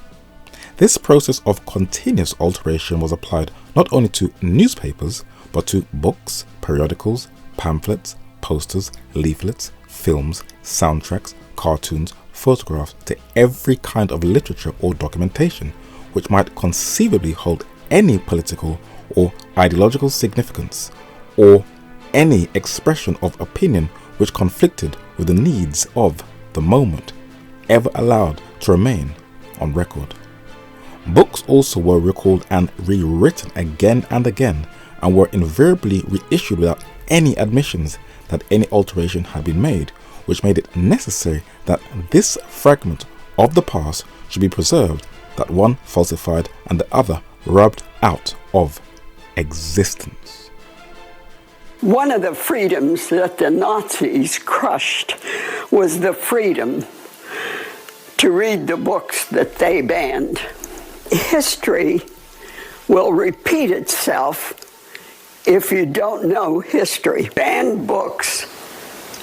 This process of continuous alteration was applied not only to newspapers, but to books, periodicals, pamphlets, posters, leaflets, films, soundtracks, cartoons, photographs, to every kind of literature or documentation which might conceivably hold any political or ideological significance, or any expression of opinion which conflicted with the needs of the moment, ever allowed to remain on record. Books also were recalled and rewritten again and again, and were invariably reissued without any admissions that any alteration had been made, which made it necessary that this fragment of the past should be preserved, that one falsified and the other rubbed out of existence. One of the freedoms that the Nazis crushed was the freedom to read the books that they banned. History will repeat itself if you don't know history. Banned books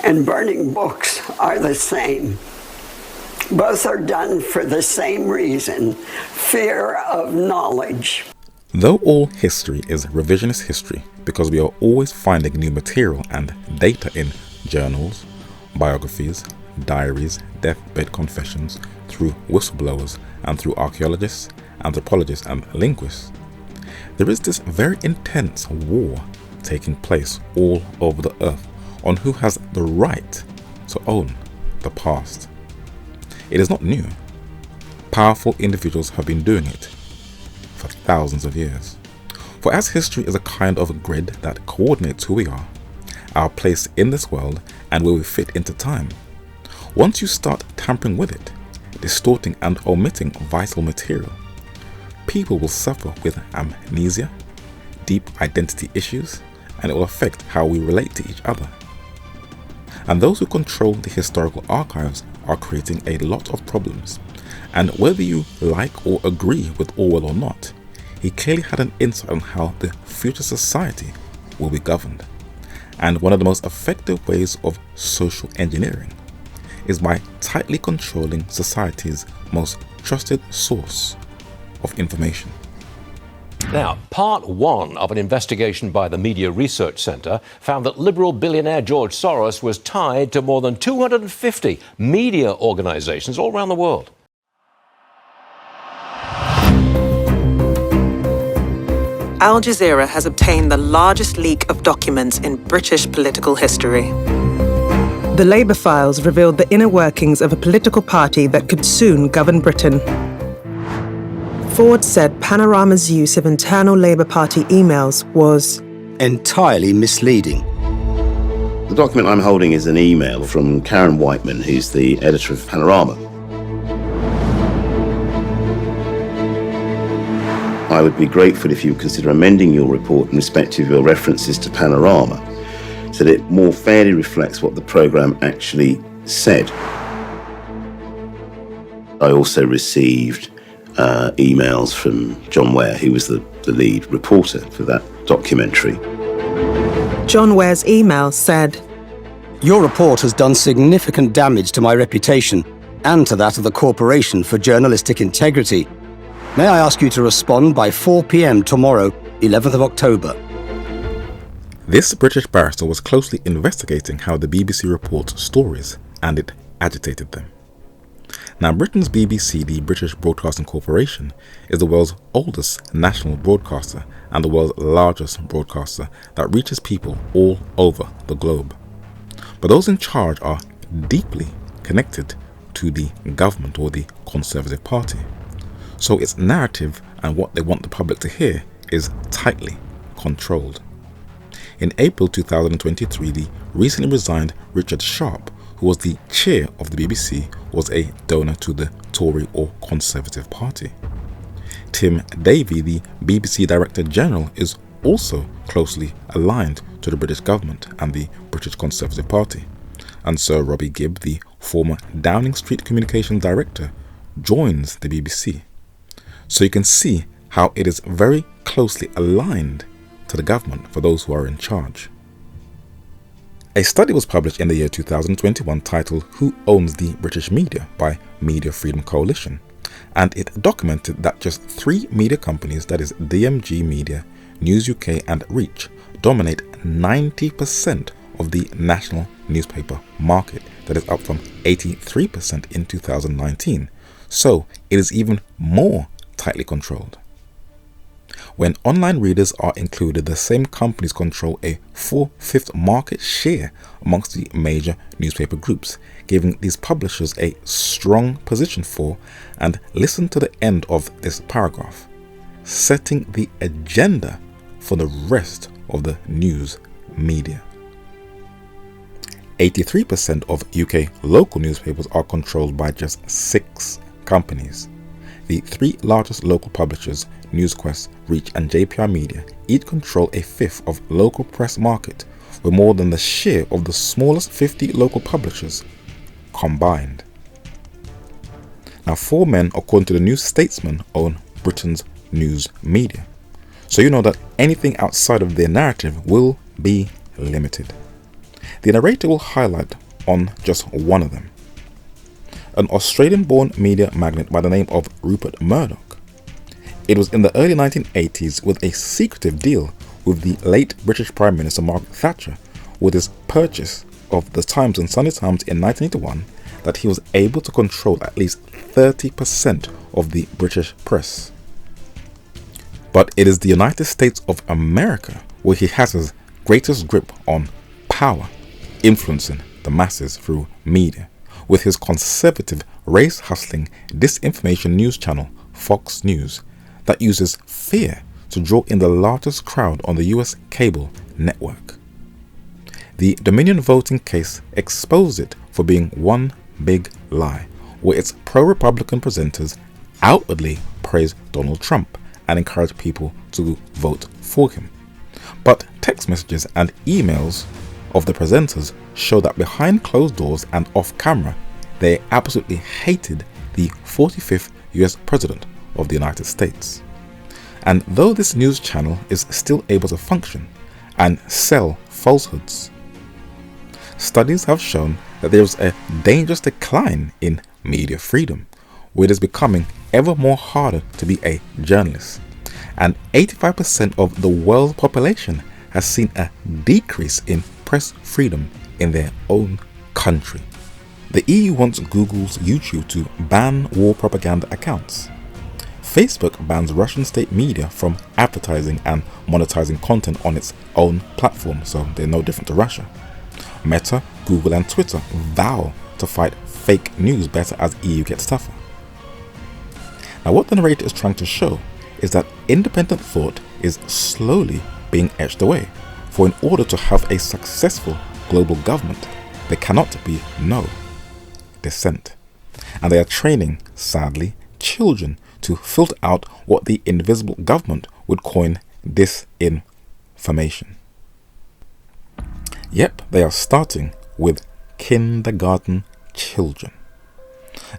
and burning books are the same. Both are done for the same reason, fear of knowledge. Though all history is revisionist history, because we are always finding new material and data in journals, biographies, diaries, deathbed confessions, through whistleblowers, and through archaeologists, anthropologists, and linguists, there is this very intense war taking place all over the earth on who has the right to own the past. It is not new. Powerful individuals have been doing it for thousands of years. For as history is a kind of grid that coordinates who we are, our place in this world, and where we fit into time, once you start tampering with it, distorting and omitting vital material, people will suffer with amnesia, deep identity issues, and it will affect how we relate to each other. And those who control the historical archives are creating a lot of problems. And whether you like or agree with Orwell or not, he clearly had an insight on how the future society will be governed. And one of the most effective ways of social engineering is by tightly controlling society's most trusted source of information. Now, part one of an investigation by the Media Research Centre found that liberal billionaire George Soros was tied to more than 250 media organisations all around the world. Al Jazeera has obtained the largest leak of documents in British political history. The Labour files revealed the inner workings of a political party that could soon govern Britain. Ford said Panorama's use of internal Labour Party emails was entirely misleading. The document I'm holding is an email from Karen Whiteman, who's the editor of Panorama. I would be grateful if you would consider amending your report in respect of your references to Panorama, so that it more fairly reflects what the programme actually said. I also received emails from John Ware, who was the lead reporter for that documentary. John Ware's email said, "Your report has done significant damage to my reputation and to that of the Corporation for Journalistic Integrity. May I ask you to respond by 4 p.m. tomorrow, 11th of October." This British barrister was closely investigating how the BBC reports stories, and it agitated them. Now, Britain's BBC, the British Broadcasting Corporation, is the world's oldest national broadcaster and the world's largest broadcaster that reaches people all over the globe. But those in charge are deeply connected to the government or the Conservative Party. So its narrative and what they want the public to hear is tightly controlled. In April 2023, the recently resigned Richard Sharp, who was the chair of the BBC, was a donor to the Tory or Conservative Party. Tim Davie, the BBC Director General, is also closely aligned to the British government and the British Conservative Party. And Sir Robbie Gibb, the former Downing Street Communications Director, joins the BBC. So you can see how it is very closely aligned to the government for those who are in charge. A study was published in the year 2021 titled "Who Owns the British Media?" by Media Freedom Coalition, and it documented that just 3 media companies, that is DMG Media, News UK and Reach, dominate 90% of the national newspaper market. That is up from 83% in 2019. So it is even more tightly controlled. When online readers are included, the same companies control a 4/5 market share amongst the major newspaper groups, giving these publishers a strong position for, and listen to the end of this paragraph, setting the agenda for the rest of the news media. 83% of UK local newspapers are controlled by just 6 companies. The 3 largest local publishers, NewsQuest, Reach and JPR Media, each control a 1/5 of local press market, with more than the share of the smallest 50 local publishers combined. Now, 4 men, according to the New Statesman, own Britain's news media. So you know that anything outside of their narrative will be limited. The narrator will highlight on just one of them. An Australian-born media magnate by the name of Rupert Murdoch. It was in the early 1980s, with a secretive deal with the late British Prime Minister Margaret Thatcher, with his purchase of the Times and Sunday Times in 1981, that he was able to control at least 30% of the British press. But it is the United States of America where he has his greatest grip on power, influencing the masses through media, with his conservative, race-hustling disinformation news channel, Fox News, that uses fear to draw in the largest crowd on the US cable network. The Dominion voting case exposed it for being one big lie, where its pro-Republican presenters outwardly praise Donald Trump and encourage people to vote for him. But text messages and emails of the presenters show that behind closed doors and off camera, they absolutely hated the 45th US President of the United States. And though this news channel is still able to function and sell falsehoods, studies have shown that there is a dangerous decline in media freedom, where it is becoming ever more harder to be a journalist. And 85% of the world population has seen a decrease in press freedom in their own country. The EU wants Google's YouTube to ban war propaganda accounts. Facebook bans Russian state media from advertising and monetizing content on its own platform, so they're no different to Russia. Meta Google and Twitter vow to fight fake news better as EU gets tougher. Now, what the narrator is trying to show is that independent thought is slowly being etched away, for in order to have a successful global government, there cannot be no dissent. And they are training, sadly, children to filter out what the invisible government would coin disinformation. Yep, they are starting with kindergarten children.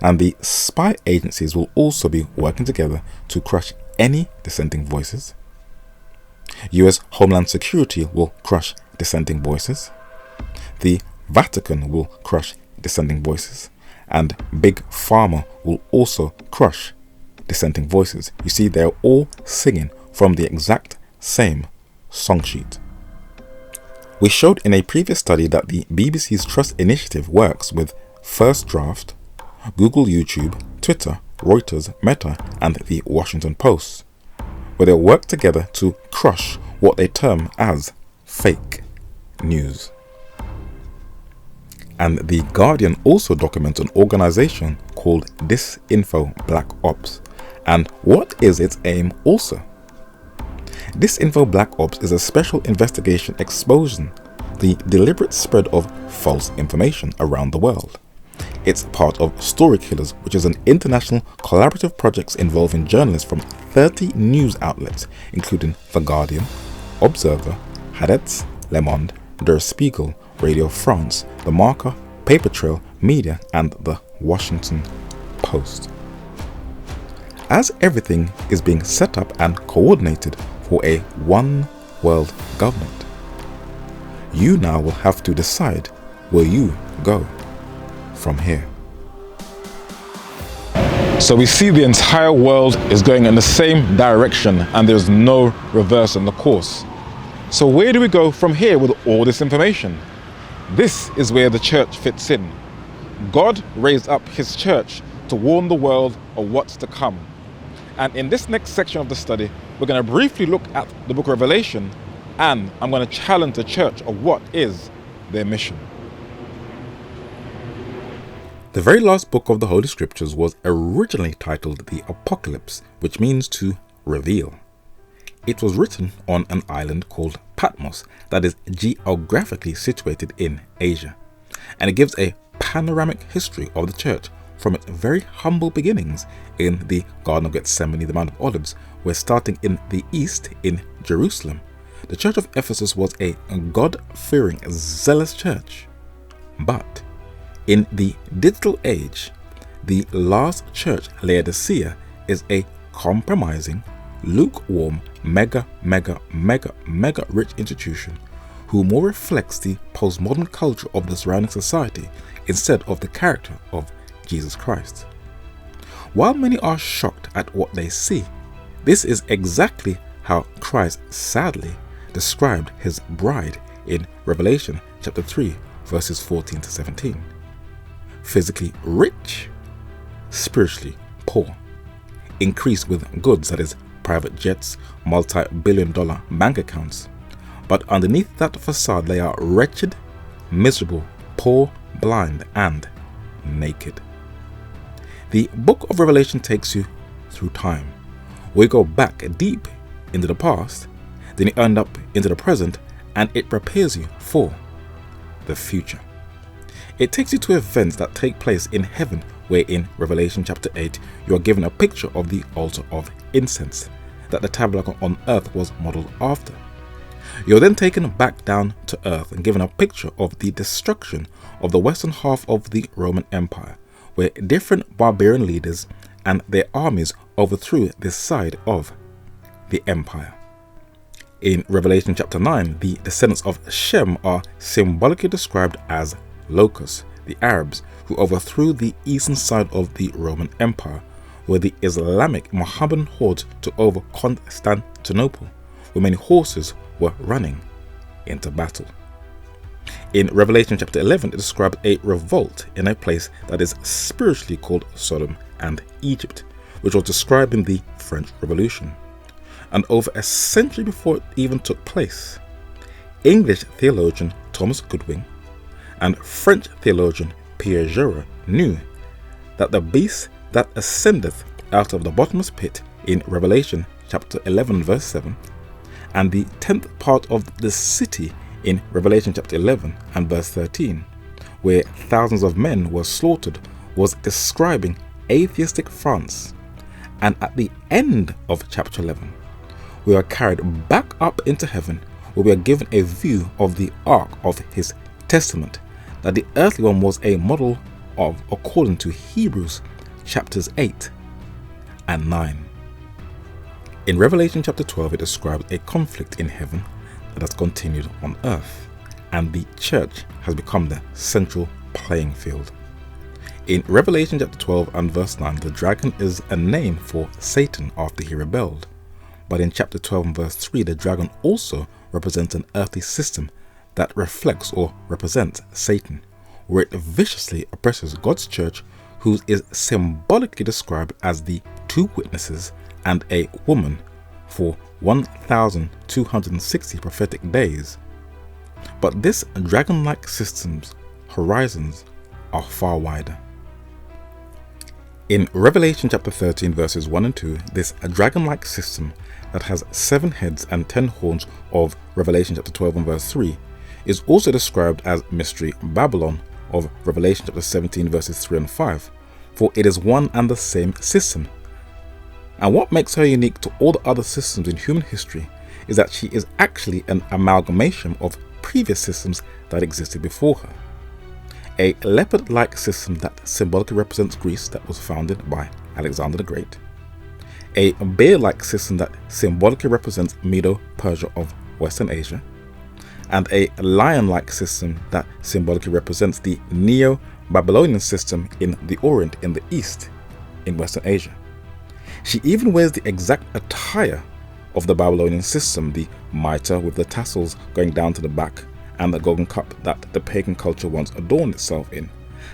And the spy agencies will also be working together to crush any dissenting voices. US Homeland Security will crush dissenting voices. The Vatican will crush dissenting voices. And Big Pharma will also crush dissenting voices. You see, they're all singing from the exact same song sheet. We showed in a previous study that the BBC's Trust Initiative works with First Draft, Google, YouTube, Twitter, Reuters, Meta, and the Washington Post, where they work together to crush what they term as fake news. And The Guardian also documents an organization called Disinfo Black Ops. And what is its aim also? Disinfo Black Ops is a special investigation exposing the deliberate spread of false information around the world. It's part of Story Killers, which is an international collaborative project involving journalists from 30 news outlets, including The Guardian, Observer, Haaretz, Le Monde, Der Spiegel, Radio France, The Marker, Paper Trail, Media, and The Washington Post. As everything is being set up and coordinated for a one world government, you now will have to decide where you go from here. So we see the entire world is going in the same direction and there's no reverse in the course. So where do we go from here with all this information? This is where the church fits in. God raised up his church to warn the world of what's to come. And in this next section of the study, we're going to briefly look at the book of Revelation, and I'm going to challenge the church of what is their mission. The very last book of the Holy Scriptures was originally titled the Apocalypse, which means to reveal. It was written on an island called Patmos that is geographically situated in Asia, and it gives a panoramic history of the church from its very humble beginnings in the Garden of Gethsemane, the Mount of Olives, where starting in the east in Jerusalem, the church of Ephesus was a God-fearing, zealous church. But in the digital age, the last church, Laodicea, is a compromising, lukewarm, mega rich institution who more reflects the postmodern culture of the surrounding society instead of the character of Jesus Christ. While many are shocked at what they see, this is exactly how Christ sadly described his bride in Revelation chapter 3 verses 14 to 17. Physically rich, spiritually poor, increased with goods, that is private jets, multi-billion-dollar bank accounts. But underneath that facade they are wretched, miserable, poor, blind, and naked. The book of Revelation takes you through time. We go back deep into the past, then you end up into the present, and it prepares you for the future. It takes you to events that take place in heaven, where in Revelation chapter 8 you are given a picture of the altar of incense that the tabernacle on earth was modeled after. You are then taken back down to earth and given a picture of the destruction of the western half of the Roman Empire, where different barbarian leaders and their armies overthrew this side of the empire. In Revelation chapter 9, the descendants of Shem are symbolically described as locusts, the Arabs who overthrew the eastern side of the Roman Empire, where the Islamic Mohammedan hordes took over Constantinople, where many horses were running into battle. In Revelation chapter 11, it describes a revolt in a place that is spiritually called Sodom and Egypt, which was described in the French Revolution. And over a century before it even took place, English theologian Thomas Goodwin and French theologian Pierre Jaurès knew that the beast that ascendeth out of the bottomless pit in Revelation chapter 11 verse 7 and the 10th part of the city in Revelation chapter 11 and verse 13, where thousands of men were slaughtered, was describing atheistic France. And at the end of chapter 11, we are carried back up into heaven, where we are given a view of the ark of his testament, that the earthly one was a model of, according to Hebrews chapters 8 and 9. In Revelation chapter 12, it describes a conflict in heaven that has continued on earth, and the church has become the central playing field. In Revelation chapter 12 and verse 9, the dragon is a name for Satan after he rebelled. But in chapter 12 and verse 3, the dragon also represents an earthly system that reflects or represents Satan, where it viciously oppresses God's church, who is symbolically described as the two witnesses and a woman for 1,260 prophetic days. But this dragon-like system's horizons are far wider. In Revelation chapter 13 verses 1 and 2, this dragon-like system that has 7 heads and 10 horns of Revelation chapter 12 and verse 3 is also described as Mystery Babylon of Revelation chapter 17 verses 3 and 5, for it is one and the same system. And what makes her unique to all the other systems in human history is that she is actually an amalgamation of previous systems that existed before her. A leopard-like system that symbolically represents Greece, that was founded by Alexander the Great. A bear-like system that symbolically represents Medo-Persia of Western Asia. And a lion-like system that symbolically represents the Neo-Babylonian system in the Orient, in the East, in Western Asia. She even wears the exact attire of the Babylonian system, the mitre with the tassels going down to the back, and the golden cup that the pagan culture once adorned itself in,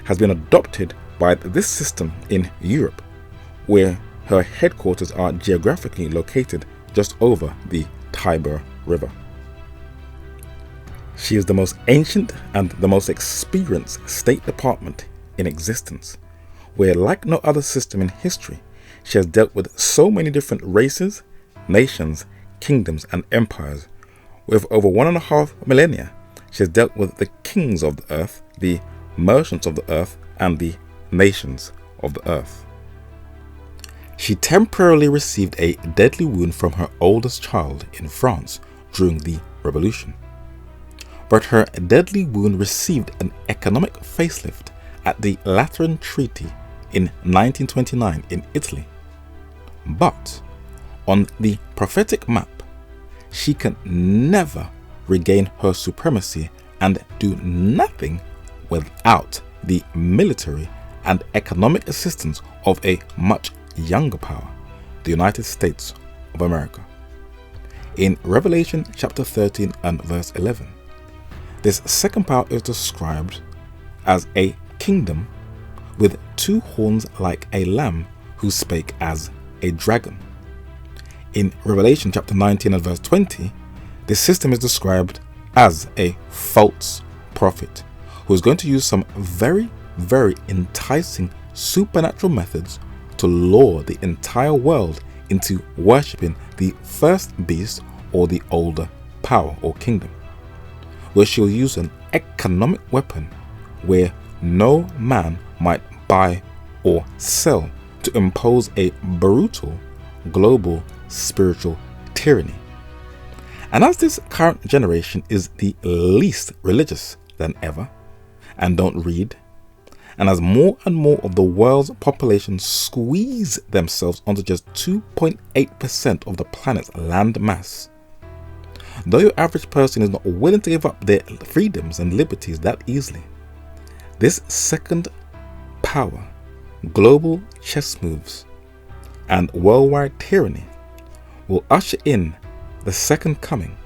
has been adopted by this system in Europe, where her headquarters are geographically located just over the Tiber River. She is the most ancient and the most experienced State Department in existence, where, like no other system in history, she has dealt with so many different races, nations, kingdoms, and empires. With over 1.5 millennia, she has dealt with the kings of the earth, the merchants of the earth, and the nations of the earth. She temporarily received a deadly wound from her oldest child in France during the Revolution. But her deadly wound received an economic facelift at the Lateran Treaty in 1929 in Italy. But on the prophetic map, she can never regain her supremacy and do nothing without the military and economic assistance of a much younger power, the United States of America. In Revelation chapter 13 and verse 11, this second power is described as a kingdom with 2 horns like a lamb, who spake as a dragon. In Revelation chapter 19 and verse 20, this system is described as a false prophet who is going to use some very, very enticing supernatural methods to lure the entire world into worshipping the first beast or the older power or kingdom, where she will use an economic weapon where no man might buy or sell to impose a brutal global spiritual tyranny. And as this current generation is the least religious than ever and don't read, and as more and more of the world's population squeeze themselves onto just 2.8% of the planet's land mass, though your average person is not willing to give up their freedoms and liberties that easily, this second power, global chess moves, and worldwide tyranny will usher in the second coming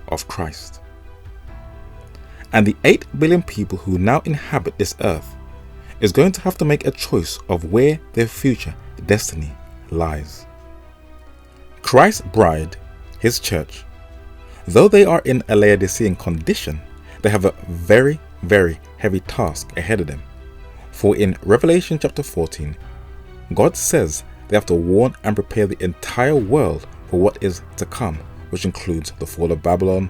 of Christ. And the 8 billion people who now inhabit this earth is going to have to make a choice of where their future destiny lies. Christ's bride, his church, though they are in a Laodicean condition, they have a very, very heavy task ahead of them. For in Revelation chapter 14, God says they have to warn and prepare the entire world for what is to come, which includes the fall of Babylon,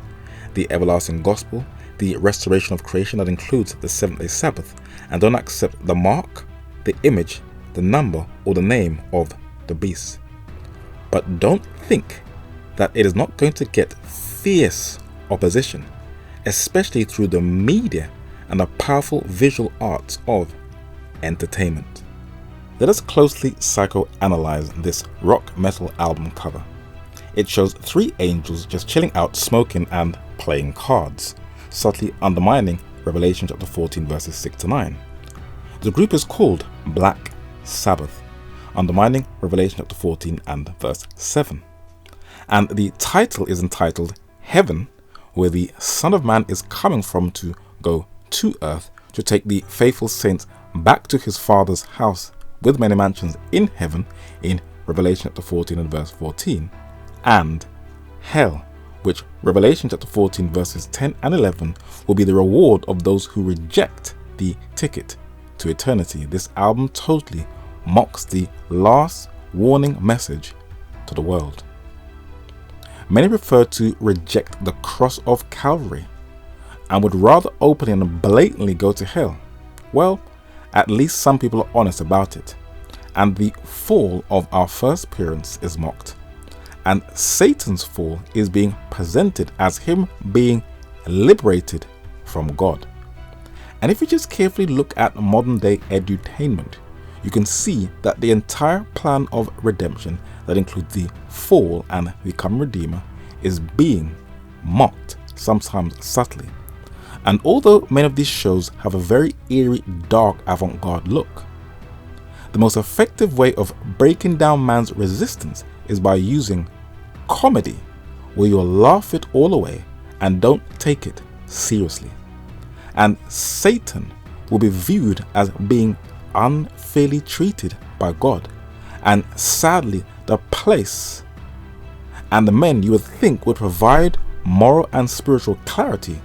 the everlasting gospel, the restoration of creation that includes the seventh-day Sabbath, and don't accept the mark, the image, the number, or the name of the beast. But don't think that it is not going to get fierce opposition, especially through the media and the powerful visual arts of entertainment. Let us closely psychoanalyze this rock metal album cover. It shows three angels just chilling out, smoking and playing cards, subtly undermining Revelation chapter 14 verses 6 to 9. The group is called Black Sabbath, undermining Revelation chapter 14 and verse 7. And the title is entitled Heaven, where the Son of Man is coming from to go to earth to take the faithful saints back to his Father's house with many mansions in heaven in Revelation chapter 14 and verse 14, and hell, which Revelation chapter 14 verses 10 and 11 will be the reward of those who reject the ticket to eternity. This album totally mocks the last warning message to the world. Many prefer to reject the cross of Calvary and would rather openly and blatantly go to hell. Well, at least some people are honest about it. And the fall of our first parents is mocked. And Satan's fall is being presented as him being liberated from God. And if you just carefully look at modern day edutainment, you can see that the entire plan of redemption that includes the fall and become redeemer is being mocked, sometimes subtly. And although many of these shows have a very eerie, dark, avant-garde look, the most effective way of breaking down man's resistance is by using comedy, where you'll laugh it all away and don't take it seriously. And Satan will be viewed as being unfairly treated by God, and sadly the place and the men you would think would provide moral and spiritual clarity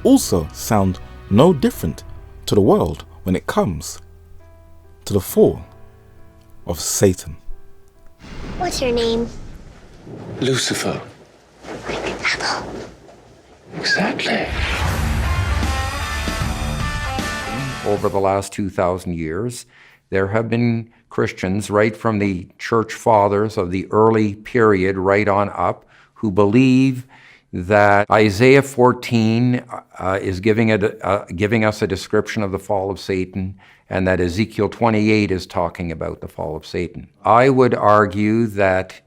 also sound no different to the world when it comes to the fall of Satan. What's your name? Lucifer. Like an apple. Exactly. Over the last 2,000 years, there have been Christians right from the church fathers of the early period right on up who believe that Isaiah 14 is giving us a description of the fall of Satan, and that Ezekiel 28 is talking about the fall of Satan. I would argue that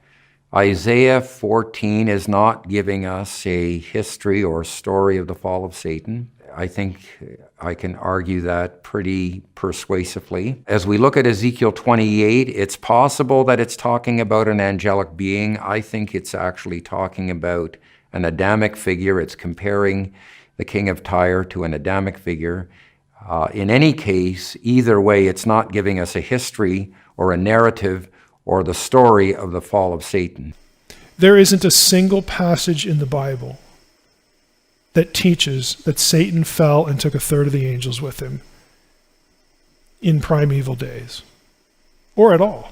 Isaiah 14 is not giving us a history or story of the fall of Satan. I think I can argue that pretty persuasively. As we look at Ezekiel 28, it's possible that it's talking about an angelic being. I think it's actually talking about an Adamic figure. It's comparing the king of Tyre to an Adamic figure. In any case, either way, it's not giving us a history or a narrative or the story of the fall of Satan. There isn't a single passage in the Bible that teaches that Satan fell and took a third of the angels with him in primeval days, or at all.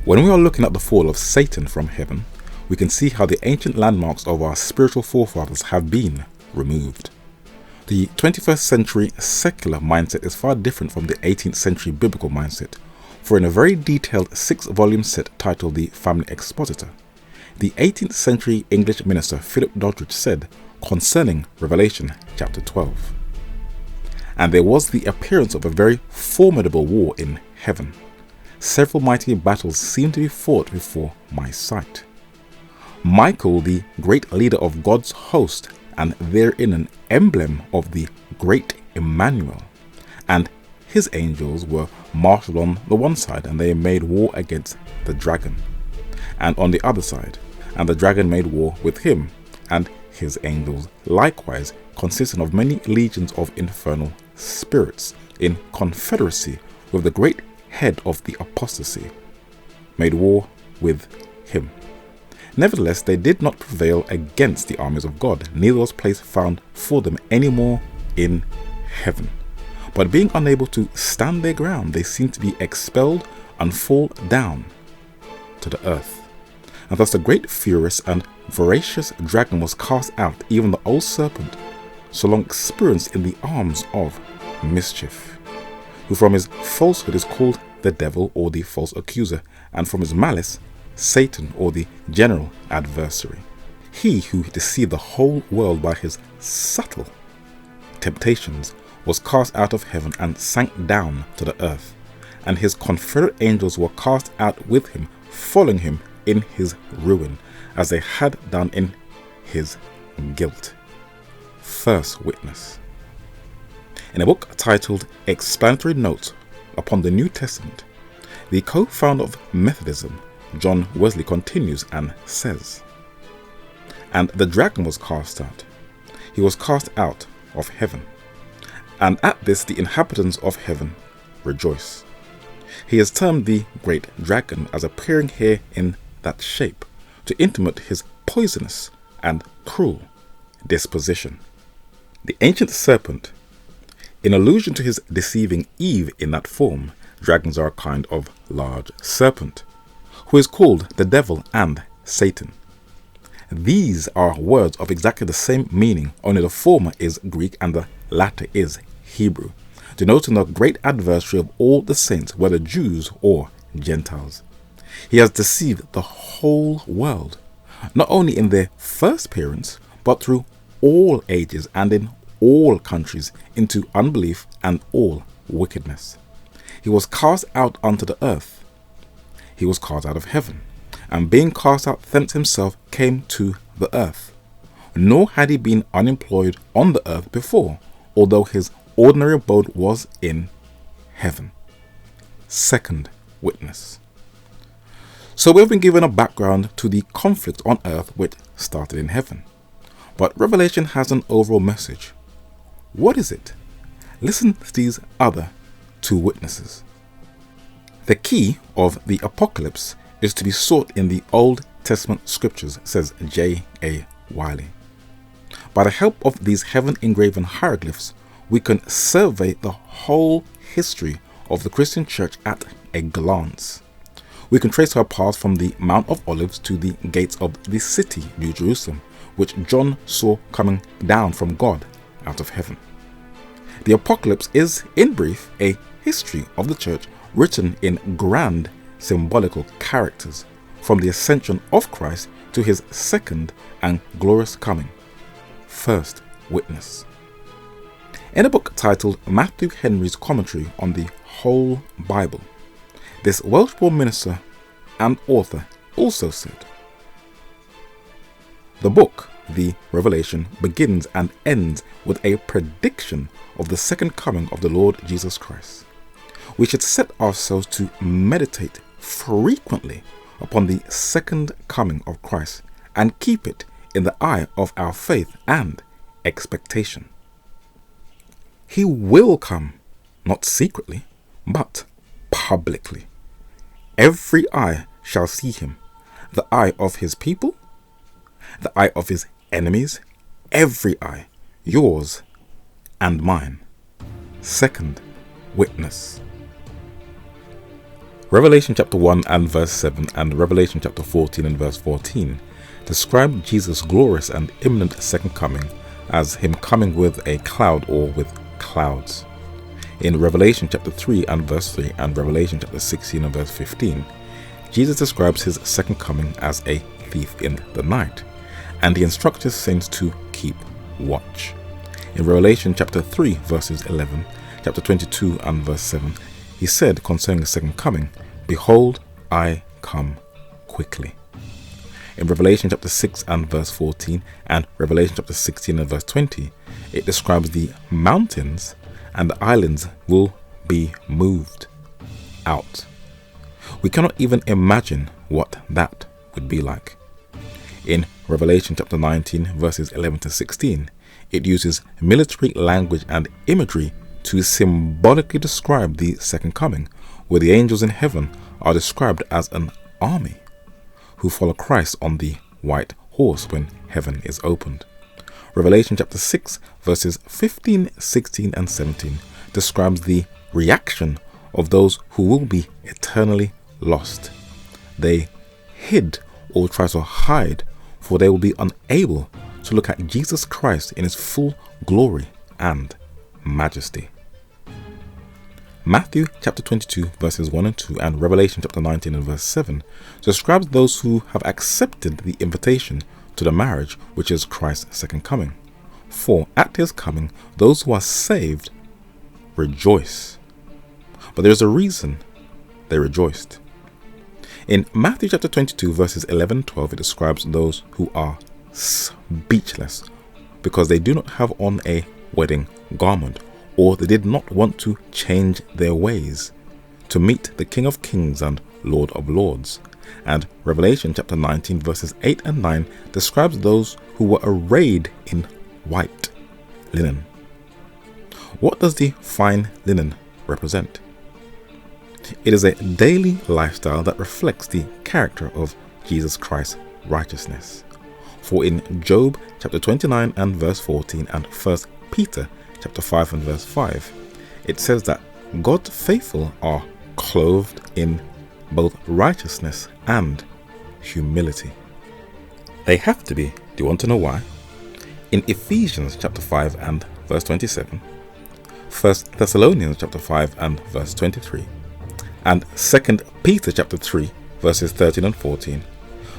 When we are looking at the fall of Satan from heaven, we can see how the ancient landmarks of our spiritual forefathers have been removed. The 21st century secular mindset is far different from the 18th century biblical mindset, for in a very detailed 6-volume set titled The Family Expositor, the 18th century English minister Philip Doddridge said concerning Revelation chapter 12, "And there was the appearance of a very formidable war in heaven. Several mighty battles seemed to be fought before my sight. Michael, the great leader of God's host, and therein an emblem of the great Emmanuel, and his angels were marshaled on the one side, and they made war against the dragon, and on the other side, and the dragon made war with him, and his angels likewise, consisting of many legions of infernal spirits, in confederacy with the great head of the apostasy, made war with him. Nevertheless, they did not prevail against the armies of God, neither was place found for them any more in heaven. But being unable to stand their ground, they seem to be expelled and fall down to the earth. And thus the great furious and voracious dragon was cast out, even the old serpent, so long experienced in the arms of mischief, who from his falsehood is called the devil, or the false accuser, and from his malice, Satan, or the general adversary. He who deceived the whole world by his subtle temptations was cast out of heaven and sank down to the earth, and his confederate angels were cast out with him, following him in his ruin, as they had done in his guilt. First witness. In a book titled Explanatory Notes upon the New Testament, the co-founder of Methodism, John Wesley, continues and says, "And the dragon was cast out. He was cast out of heaven. And at this the inhabitants of heaven rejoice. He is termed the great dragon, as appearing here in that shape, to intimate his poisonous and cruel disposition. The ancient serpent, in allusion to his deceiving Eve in that form, dragons are a kind of large serpent, who is called the devil and Satan. These are words of exactly the same meaning, only the former is Greek and the latter is Hebrew, denoting the great adversary of all the saints, whether Jews or Gentiles. He has deceived the whole world, not only in their first appearance, but through all ages and in all countries, into unbelief and all wickedness. He was cast out unto the earth. He was cast out of heaven, and being cast out thence himself came to the earth. Nor had he been unemployed on the earth before, although his ordinary abode was in heaven." Second witness. So we've been given a background to the conflict on earth which started in heaven. But Revelation has an overall message. What is it? Listen to these other two witnesses. "The key of the apocalypse is to be sought in the Old Testament scriptures," says J.A. Wiley. "By the help of these heaven-engraven hieroglyphs, we can survey the whole history of the Christian church at a glance. We can trace her path from the Mount of Olives to the gates of the city, New Jerusalem, which John saw coming down from God out of heaven. The Apocalypse is, in brief, a history of the church written in grand symbolical characters, from the ascension of Christ to his second and glorious coming." First witness. In a book titled Matthew Henry's Commentary on the Whole Bible, this Welsh-born minister and author also said, "The book, the Revelation, begins and ends with a prediction of the second coming of the Lord Jesus Christ. We should set ourselves to meditate frequently upon the second coming of Christ and keep it in the eye of our faith and expectation. He will come, not secretly, but publicly. Every eye shall see him, the eye of his people, the eye of his enemies, every eye, yours and mine." Second witness. Revelation chapter 1 and verse 7 and Revelation chapter 14 and verse 14 describe Jesus' glorious and imminent second coming as him coming with a cloud or with clouds. In Revelation chapter 3 and verse 3 and Revelation chapter 16 and verse 15, Jesus describes his second coming as a thief in the night, and he instructs his saints to keep watch. In Revelation chapter 3 verses 11, chapter 22 and verse 7, he said concerning the second coming, "Behold, I come quickly." In Revelation chapter 6 and verse 14 and Revelation chapter 16 and verse 20, it describes the mountains and the islands will be moved out. We cannot even imagine what that would be like. In Revelation chapter 19 verses 11 to 16, it uses military language and imagery to symbolically describe the second coming, where the angels in heaven are described as an army who follow Christ on the white horse when heaven is opened. Revelation chapter 6 verses 15, 16 and 17 describes the reaction of those who will be eternally lost. They hid or try to hide, for they will be unable to look at Jesus Christ in his full glory and majesty. Matthew chapter 22 verses 1 and 2 and Revelation chapter 19 and verse 7 describes those who have accepted the invitation to the marriage, which is Christ's second coming. For at his coming, those who are saved rejoice. But there is a reason they rejoiced. In Matthew chapter 22 verses 11 and 12, it describes those who are speechless because they do not have on a wedding garment, or they did not want to change their ways to meet the King of Kings and Lord of Lords. And Revelation chapter 19 verses 8 and 9 describes those who were arrayed in white linen. What does the fine linen represent? It is a daily lifestyle that reflects the character of Jesus Christ's righteousness. For in Job chapter 29 and verse 14 and 1 Peter chapter 5 and verse 5, it says that God's faithful are clothed in both righteousness and humility. They have to be. Do you want to know why? In Ephesians chapter 5 and verse 27, 1 Thessalonians chapter 5 and verse 23, and 2 Peter chapter 3 verses 13 and 14,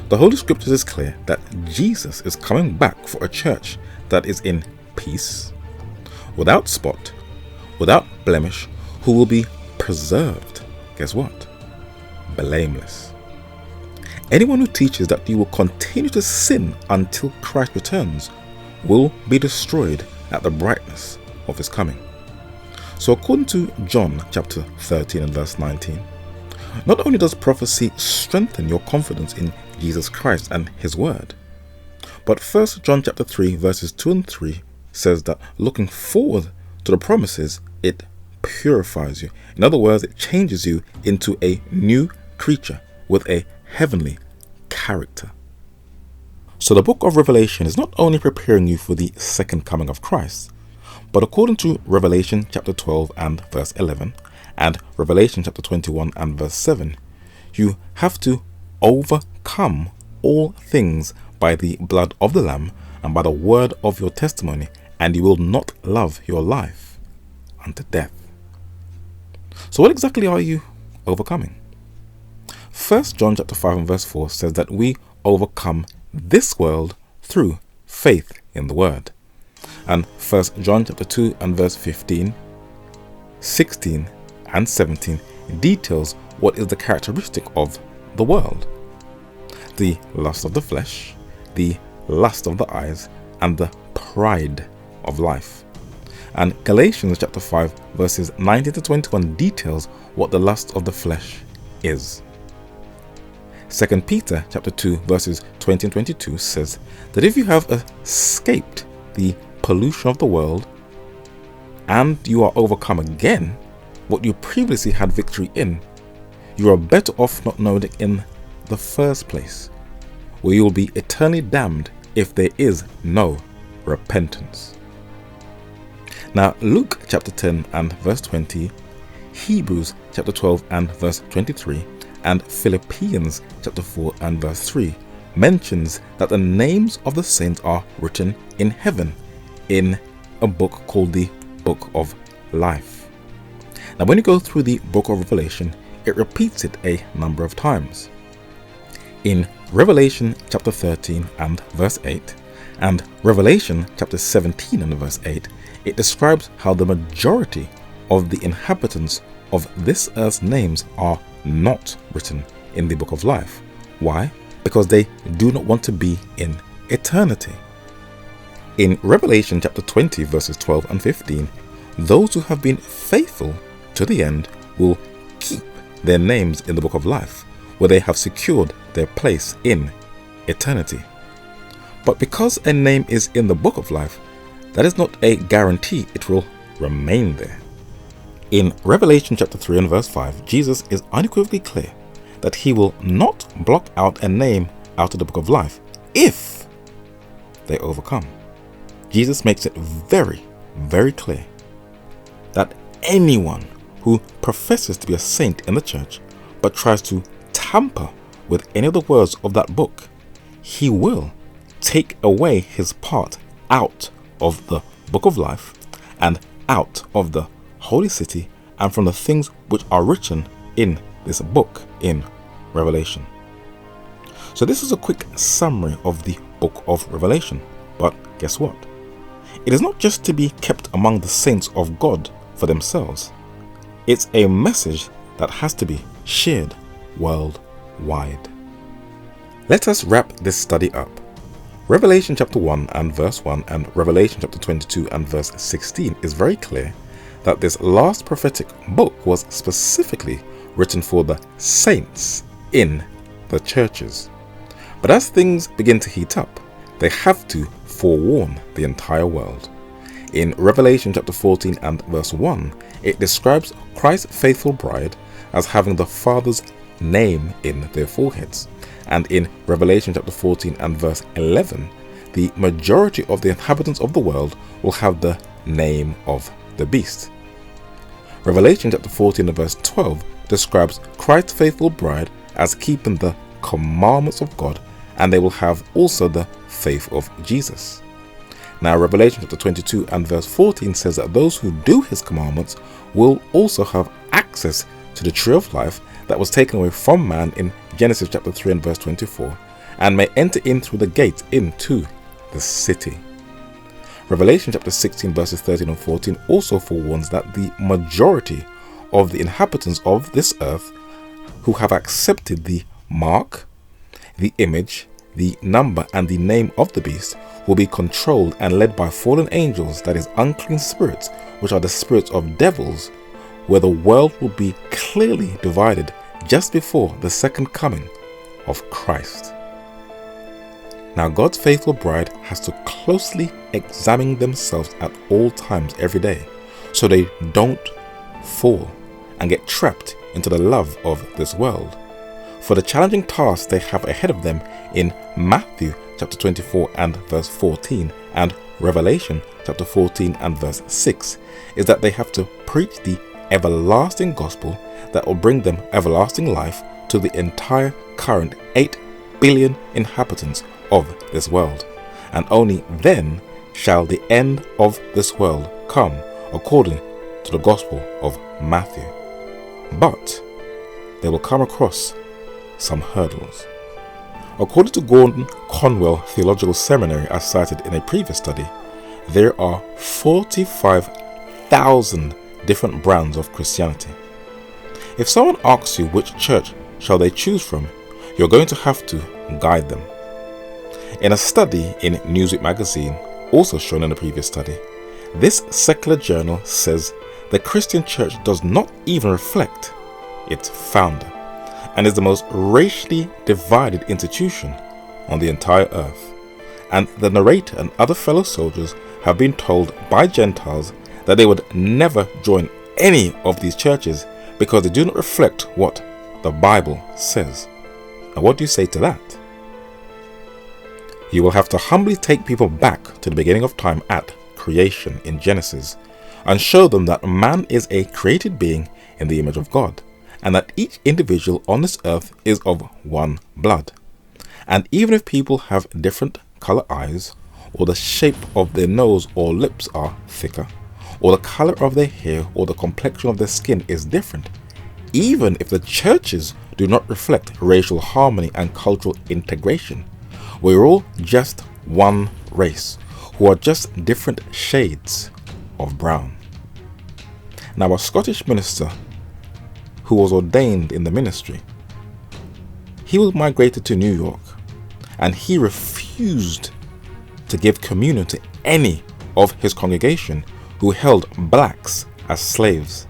the Holy Scriptures is clear that Jesus is coming back for a church that is in peace, without spot, without blemish, who will be preserved. Guess what? Blameless. Anyone who teaches that you will continue to sin until Christ returns will be destroyed at the brightness of his coming. So according to John chapter 13 and verse 19, not only does prophecy strengthen your confidence in Jesus Christ and his word, but 1 John chapter 3 verses 2 and 3 says that looking forward to the promises, it purifies you. In other words, it changes you into a new creature with a heavenly character. So the book of Revelation is not only preparing you for the second coming of Christ, but according to Revelation chapter 12 and verse 11 and Revelation chapter 21 and verse 7, you have to overcome all things by the blood of the Lamb and by the word of your testimony, and you will not love your life unto death. So what exactly are you overcoming? 1 John chapter 5 and verse 4 says that we overcome this world through faith in the word. And 1 John chapter 2 and verse 15, 16 and 17 details what is the characteristic of the world: the lust of the flesh, the lust of the eyes, and the pride of life. And Galatians chapter 5 verses 19 to 21 details what the lust of the flesh is. 2 Peter chapter 2 verses 20 and 22 says that if you have escaped the pollution of the world and you are overcome again what you previously had victory in, you are better off not knowing it in the first place, where you will be eternally damned if there is no repentance. Now Luke chapter 10 and verse 20, Hebrews chapter 12 and verse 23, and Philippians chapter 4 and verse 3 mentions that the names of the saints are written in heaven in a book called the Book of Life. Now when you go through the book of Revelation, it repeats it a number of times. In Revelation chapter 13 and verse 8 and Revelation chapter 17 and verse 8, it describes how the majority of the inhabitants of this earth's names are not written in the book of life. Why? Because they do not want to be in eternity. In Revelation chapter 20 verses 12 and 15, those who have been faithful to the end will keep their names in the book of life, where they have secured their place in eternity. But because a name is in the book of life, that is not a guarantee it will remain there. In Revelation chapter 3 and verse 5, Jesus is unequivocally clear that he will not block out a name out of the book of life if they overcome. Jesus makes it very, very clear that anyone who professes to be a saint in the church but tries to tamper with any of the words of that book, he will take away his part out of the book of life and out of the holy city and from the things which are written in this book in Revelation. So this is a quick summary of the book of Revelation. But guess what? It is not just to be kept among the saints of God for themselves. It's a message that has to be shared worldwide. Let us wrap this study up. Revelation chapter 1 and verse 1 and Revelation chapter 22 and verse 16 is very clear that this last prophetic book was specifically written for the saints in the churches. But as things begin to heat up, they have to forewarn the entire world. In Revelation chapter 14 and verse 1, it describes Christ's faithful bride as having the Father's name in their foreheads. And in Revelation chapter 14 and verse 11, the majority of the inhabitants of the world will have the name of the beast. Revelation chapter 14 and verse 12 describes Christ's faithful bride as keeping the commandments of God, and they will have also the faith of Jesus. Now Revelation chapter 22 and verse 14 says that those who do his commandments will also have access to the tree of life that was taken away from man in Genesis chapter 3 and verse 24, and may enter in through the gate into the city. Revelation chapter 16 verses 13 and 14 also forewarns that the majority of the inhabitants of this earth who have accepted the mark, the image, the number and the name of the beast will be controlled and led by fallen angels, that is unclean spirits, which are the spirits of devils, where the world will be clearly divided just before the second coming of Christ. Now God's faithful bride has to closely examine themselves at all times every day, so they don't fall and get trapped into the love of this world. For the challenging task they have ahead of them in Matthew chapter 24 and verse 14 and Revelation chapter 14 and verse 6 is that they have to preach the everlasting gospel that will bring them everlasting life to the entire current 8 billion inhabitants of this world. And only then shall the end of this world come according to the gospel of Matthew. But they will come across some hurdles. According to Gordon Conwell Theological Seminary, as cited in a previous study, there are 45,000 different brands of Christianity. If someone asks you which church shall they choose from, you're going to have to guide them. In a study in Newsweek magazine, also shown in the previous study, this secular journal says the Christian church does not even reflect its founder and is the most racially divided institution on the entire earth. And the narrator and other fellow soldiers have been told by Gentiles that they would never join any of these churches because they do not reflect what the Bible says. Now, what do you say to that? You will have to humbly take people back to the beginning of time at creation in Genesis and show them that man is a created being in the image of God, and that each individual on this earth is of one blood. And even if people have different color eyes, or the shape of their nose or lips are thicker, or the color of their hair or the complexion of their skin is different, even if the churches do not reflect racial harmony and cultural integration, we're all just one race, who are just different shades of brown. Now, a Scottish minister who was ordained in the ministry, he was migrated to New York, and he refused to give communion to any of his congregation who held blacks as slaves.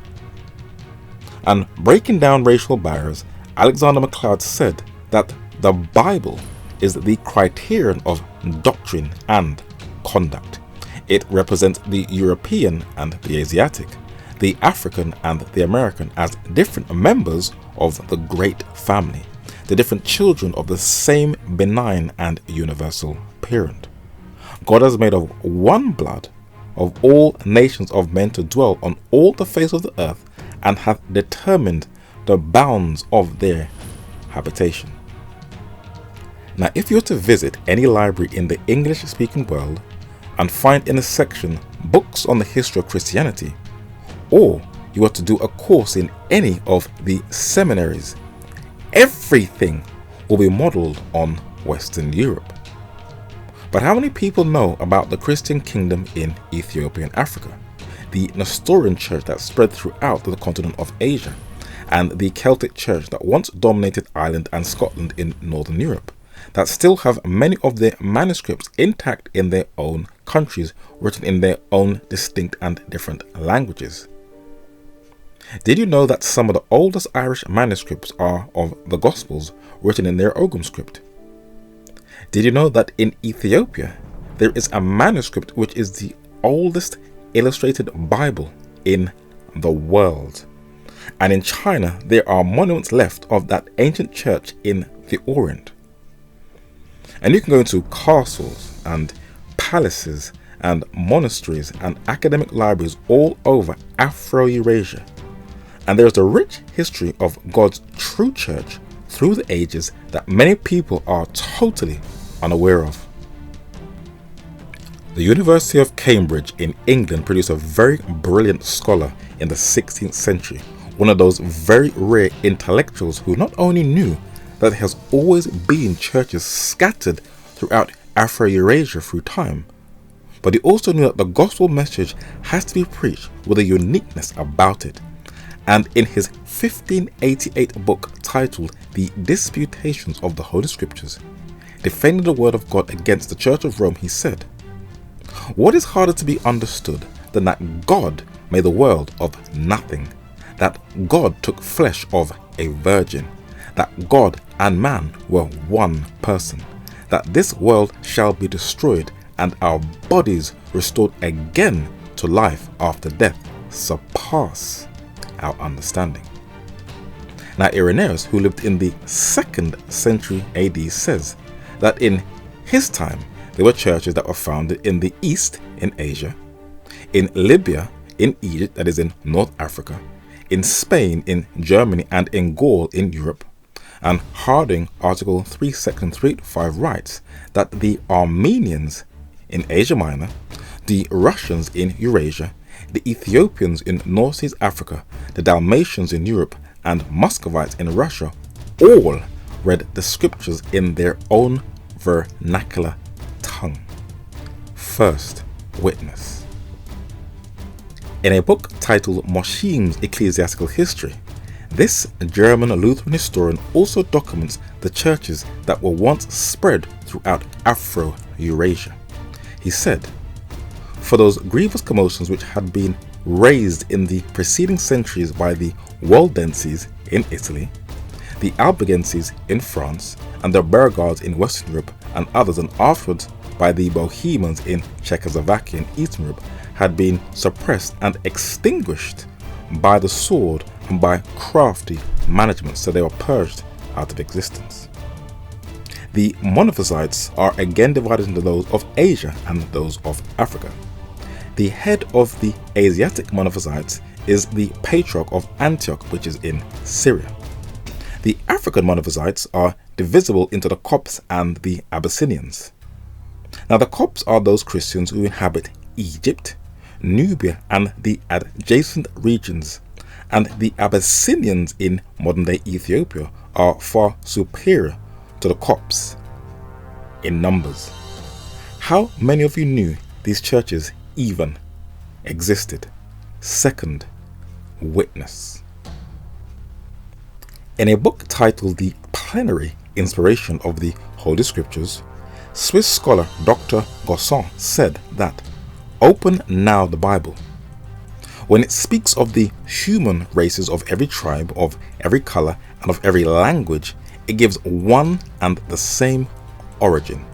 And breaking down racial barriers, Alexander MacLeod said that the Bible is the criterion of doctrine and conduct. It represents the European and the Asiatic, the African and the American as different members of the great family, the different children of the same benign and universal parent. God has made of one blood of all nations of men to dwell on all the face of the earth, and hath determined the bounds of their habitation. Now, if you were to visit any library in the English-speaking world and find in a section books on the history of Christianity, or you were to do a course in any of the seminaries, everything will be modeled on Western Europe. But how many people know about the Christian kingdom in Ethiopia and Africa, the Nestorian church that spread throughout the continent of Asia, and the Celtic church that once dominated Ireland and Scotland in Northern Europe, that still have many of their manuscripts intact in their own countries, written in their own distinct and different languages? Did you know that some of the oldest Irish manuscripts are of the Gospels, written in their Ogham script? Did you know that in Ethiopia there is a manuscript which is the oldest illustrated Bible in the world? And in China there are monuments left of that ancient church in the Orient. And you can go into castles and palaces and monasteries and academic libraries all over Afro-Eurasia, and there is a rich history of God's true church through the ages that many people are totally unaware of. The University of Cambridge in England produced a very brilliant scholar in the 16th century, one of those very rare intellectuals who not only knew that there has always been churches scattered throughout Afro-Eurasia through time, but he also knew that the gospel message has to be preached with a uniqueness about it. And in his 1588 book titled The Disputations of the Holy Scriptures, defending the word of God against the Church of Rome, he said, "What is harder to be understood than that God made the world of nothing, that God took flesh of a virgin, that God and man were one person, that this world shall be destroyed and our bodies restored again to life after death surpass our understanding." Now, Irenaeus, who lived in the 2nd century AD, says that in his time there were churches that were founded in the East in Asia, in Libya, in Egypt, that is in North Africa, in Spain, in Germany, and in Gaul in Europe. And Harding, Article 3, Section 385, writes that the Armenians in Asia Minor, the Russians in Eurasia, the Ethiopians in North East Africa, the Dalmatians in Europe, and Muscovites in Russia all read the scriptures in their own vernacular tongue. First witness. In a book titled Moshim's Ecclesiastical History, this German Lutheran historian also documents the churches that were once spread throughout Afro-Eurasia. He said, "For those grievous commotions which had been raised in the preceding centuries by the Waldenses in Italy, the Albigenses in France, and the Burgards in Western Europe, and others, and afterwards by the Bohemians in Czechoslovakia and Eastern Europe, had been suppressed and extinguished by the sword and by crafty management, so they were purged out of existence." The Monophysites are again divided into those of Asia and those of Africa. The head of the Asiatic Monophysites is the Patriarch of Antioch, which is in Syria. The African Monophysites are divisible into the Copts and the Abyssinians. Now, the Copts are those Christians who inhabit Egypt, Nubia, and the adjacent regions, and the Abyssinians in modern-day Ethiopia are far superior to the Copts in numbers. How many of you knew these churches even existed? Second witness. In a book titled The Plenary Inspiration of the Holy Scriptures, Swiss scholar Dr. Gosson said that, "Open now the Bible. When it speaks of the human races of every tribe, of every color, and of every language, it gives one and the same origin."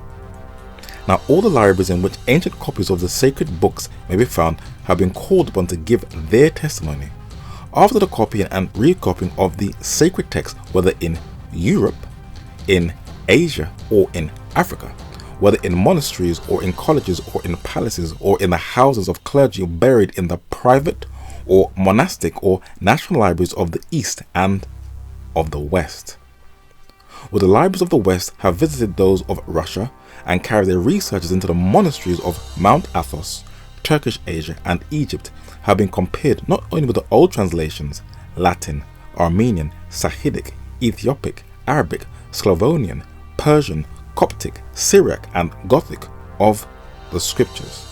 Now, all the libraries in which ancient copies of the sacred books may be found have been called upon to give their testimony. After the copying and recopying of the sacred text, whether in Europe, in Asia, or in Africa, whether in monasteries or in colleges or in palaces or in the houses of clergy buried in the private or monastic or national libraries of the East and of the West. Would the libraries of the West have visited those of Russia and carried their researches into the monasteries of Mount Athos, Turkish Asia and Egypt, have been compared not only with the old translations, Latin, Armenian, Sahidic, Ethiopic, Arabic, Slavonian, Persian, Coptic, Syriac and Gothic of the scriptures.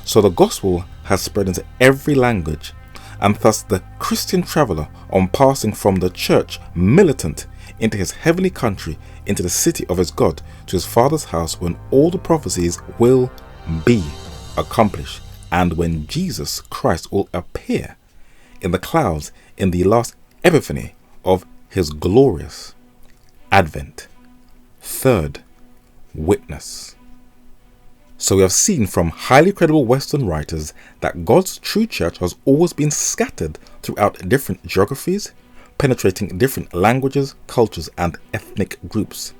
So the gospel has spread into every language, and thus the Christian traveller, on passing from the church militant into his heavenly country, into the city of his God, to his Father's house, when all the prophecies will be accomplished, and when Jesus Christ will appear in the clouds in the last epiphany of his glorious advent. Third witness. So we have seen from highly credible Western writers that God's true church has always been scattered throughout different geographies, penetrating different languages, cultures and ethnic groups.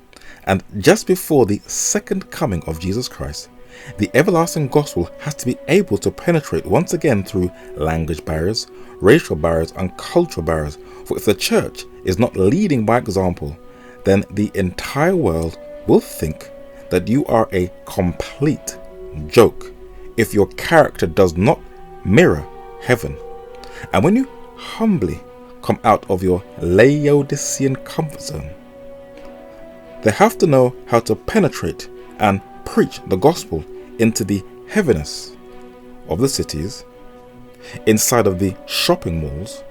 And just before the second coming of Jesus Christ, the everlasting gospel has to be able to penetrate once again through language barriers, racial barriers and cultural barriers. For if the church is not leading by example, then the entire world will think that you are a complete joke if your character does not mirror heaven. And when you humbly come out of your Laodicean comfort zone, they have to know how to penetrate and preach the gospel into the heaviness of the cities, inside of the shopping malls,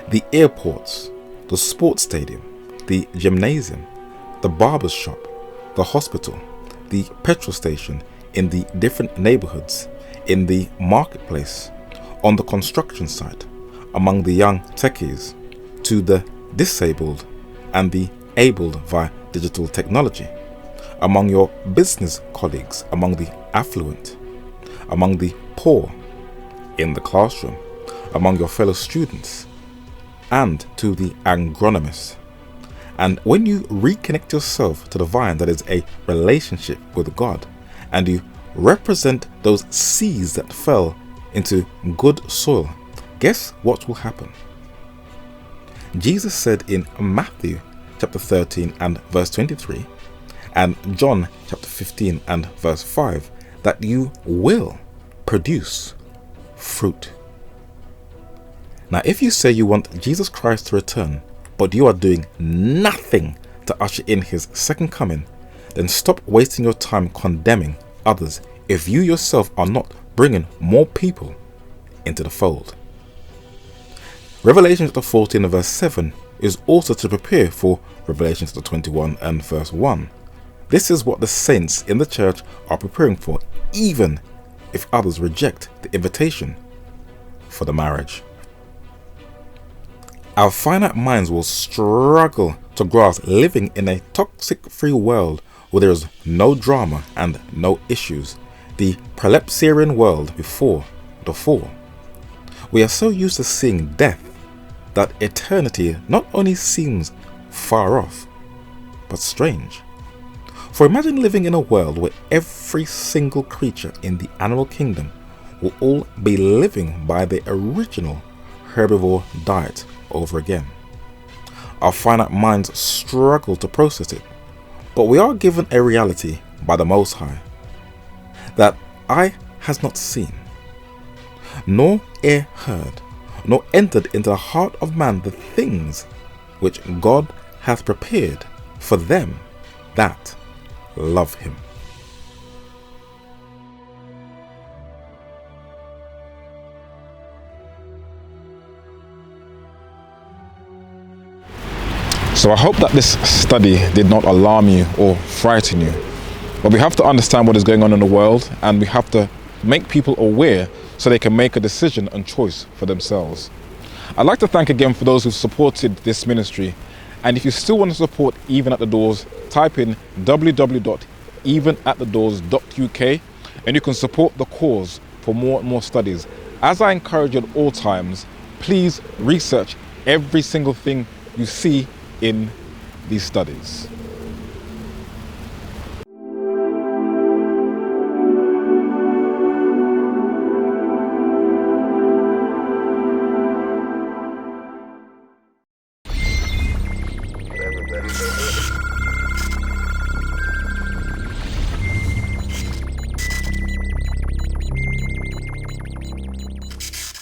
the airports, the sports stadium, the gymnasium, the barber's shop, the hospital, the petrol station, in the different neighborhoods, in the marketplace, on the construction site, among the young techies, to the disabled and the abled via digital technology, among your business colleagues, among the affluent, among the poor, in the classroom, among your fellow students, and to the agronomists. And when you reconnect yourself to the vine that is a relationship with God, and you represent those seeds that fell into good soil, guess what will happen? Jesus said in Matthew chapter 13 and verse 23, and John chapter 15 and verse 5, that you will produce fruit. Now, if you say you want Jesus Christ to return, but you are doing nothing to usher in his second coming, then stop wasting your time condemning others if you yourself are not bringing more people into the fold. Revelation chapter 14 and verse 7 is also to prepare for Revelation chapter 21 and verse 1. This is what the saints in the church are preparing for, even if others reject the invitation for the marriage. Our finite minds will struggle to grasp living in a toxic-free world where there is no drama and no issues, the prolepsarian world before the fall. We are so used to seeing death that eternity not only seems far off, but strange. For imagine living in a world where every single creature in the animal kingdom will all be living by the original herbivore diet over again. Our finite minds struggle to process it, but we are given a reality by the Most High that eye has not seen, nor ear heard, nor entered into the heart of man the things which God hath prepared for them that love him. So I hope that this study did not alarm you or frighten you. But we have to understand what is going on in the world, and we have to make people aware so they can make a decision and choice for themselves. I'd like to thank again for those who've supported this ministry. And if you still want to support Even at the Doors, type in www.evenatthedoors.uk and you can support the cause for more and more studies. As I encourage you at all times, please research every single thing you see in these studies.